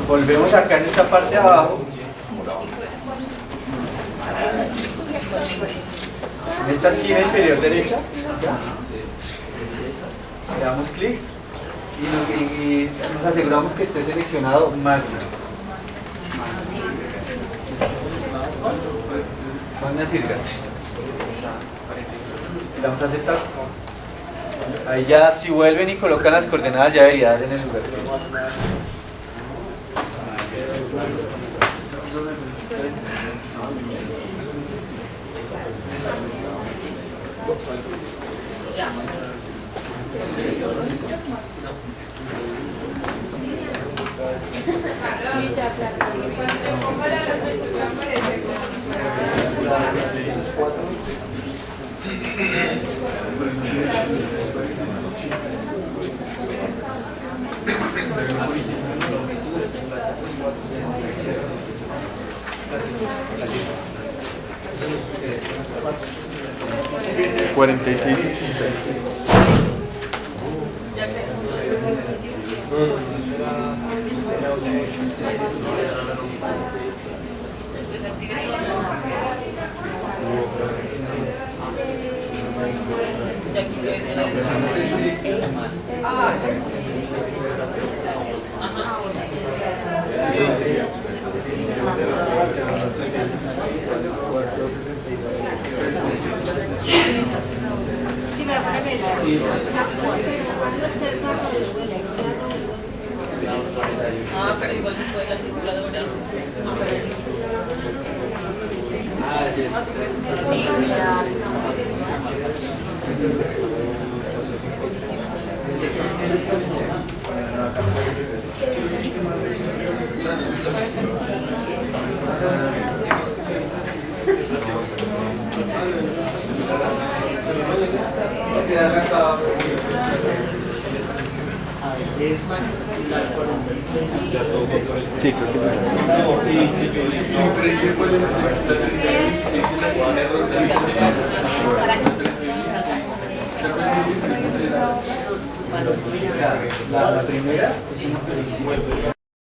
Speaker 1: volvemos acá en esta parte de abajo. En esta esquina inferior derecha. Le damos clic y nos aseguramos que esté seleccionado Magna. Son las circas. Le damos a aceptar. Ahí ya, si vuelven y colocan las coordenadas, ya debería dar en el lugar.
Speaker 5: Cuando le pongo la longitud aparece como
Speaker 1: si 46 y 86.
Speaker 4: Ah, pero igual se puede la calculadora.
Speaker 7: Sí, creo que
Speaker 6: Diferencia cuál es la 316 y la 4
Speaker 1: La primera es una predicción.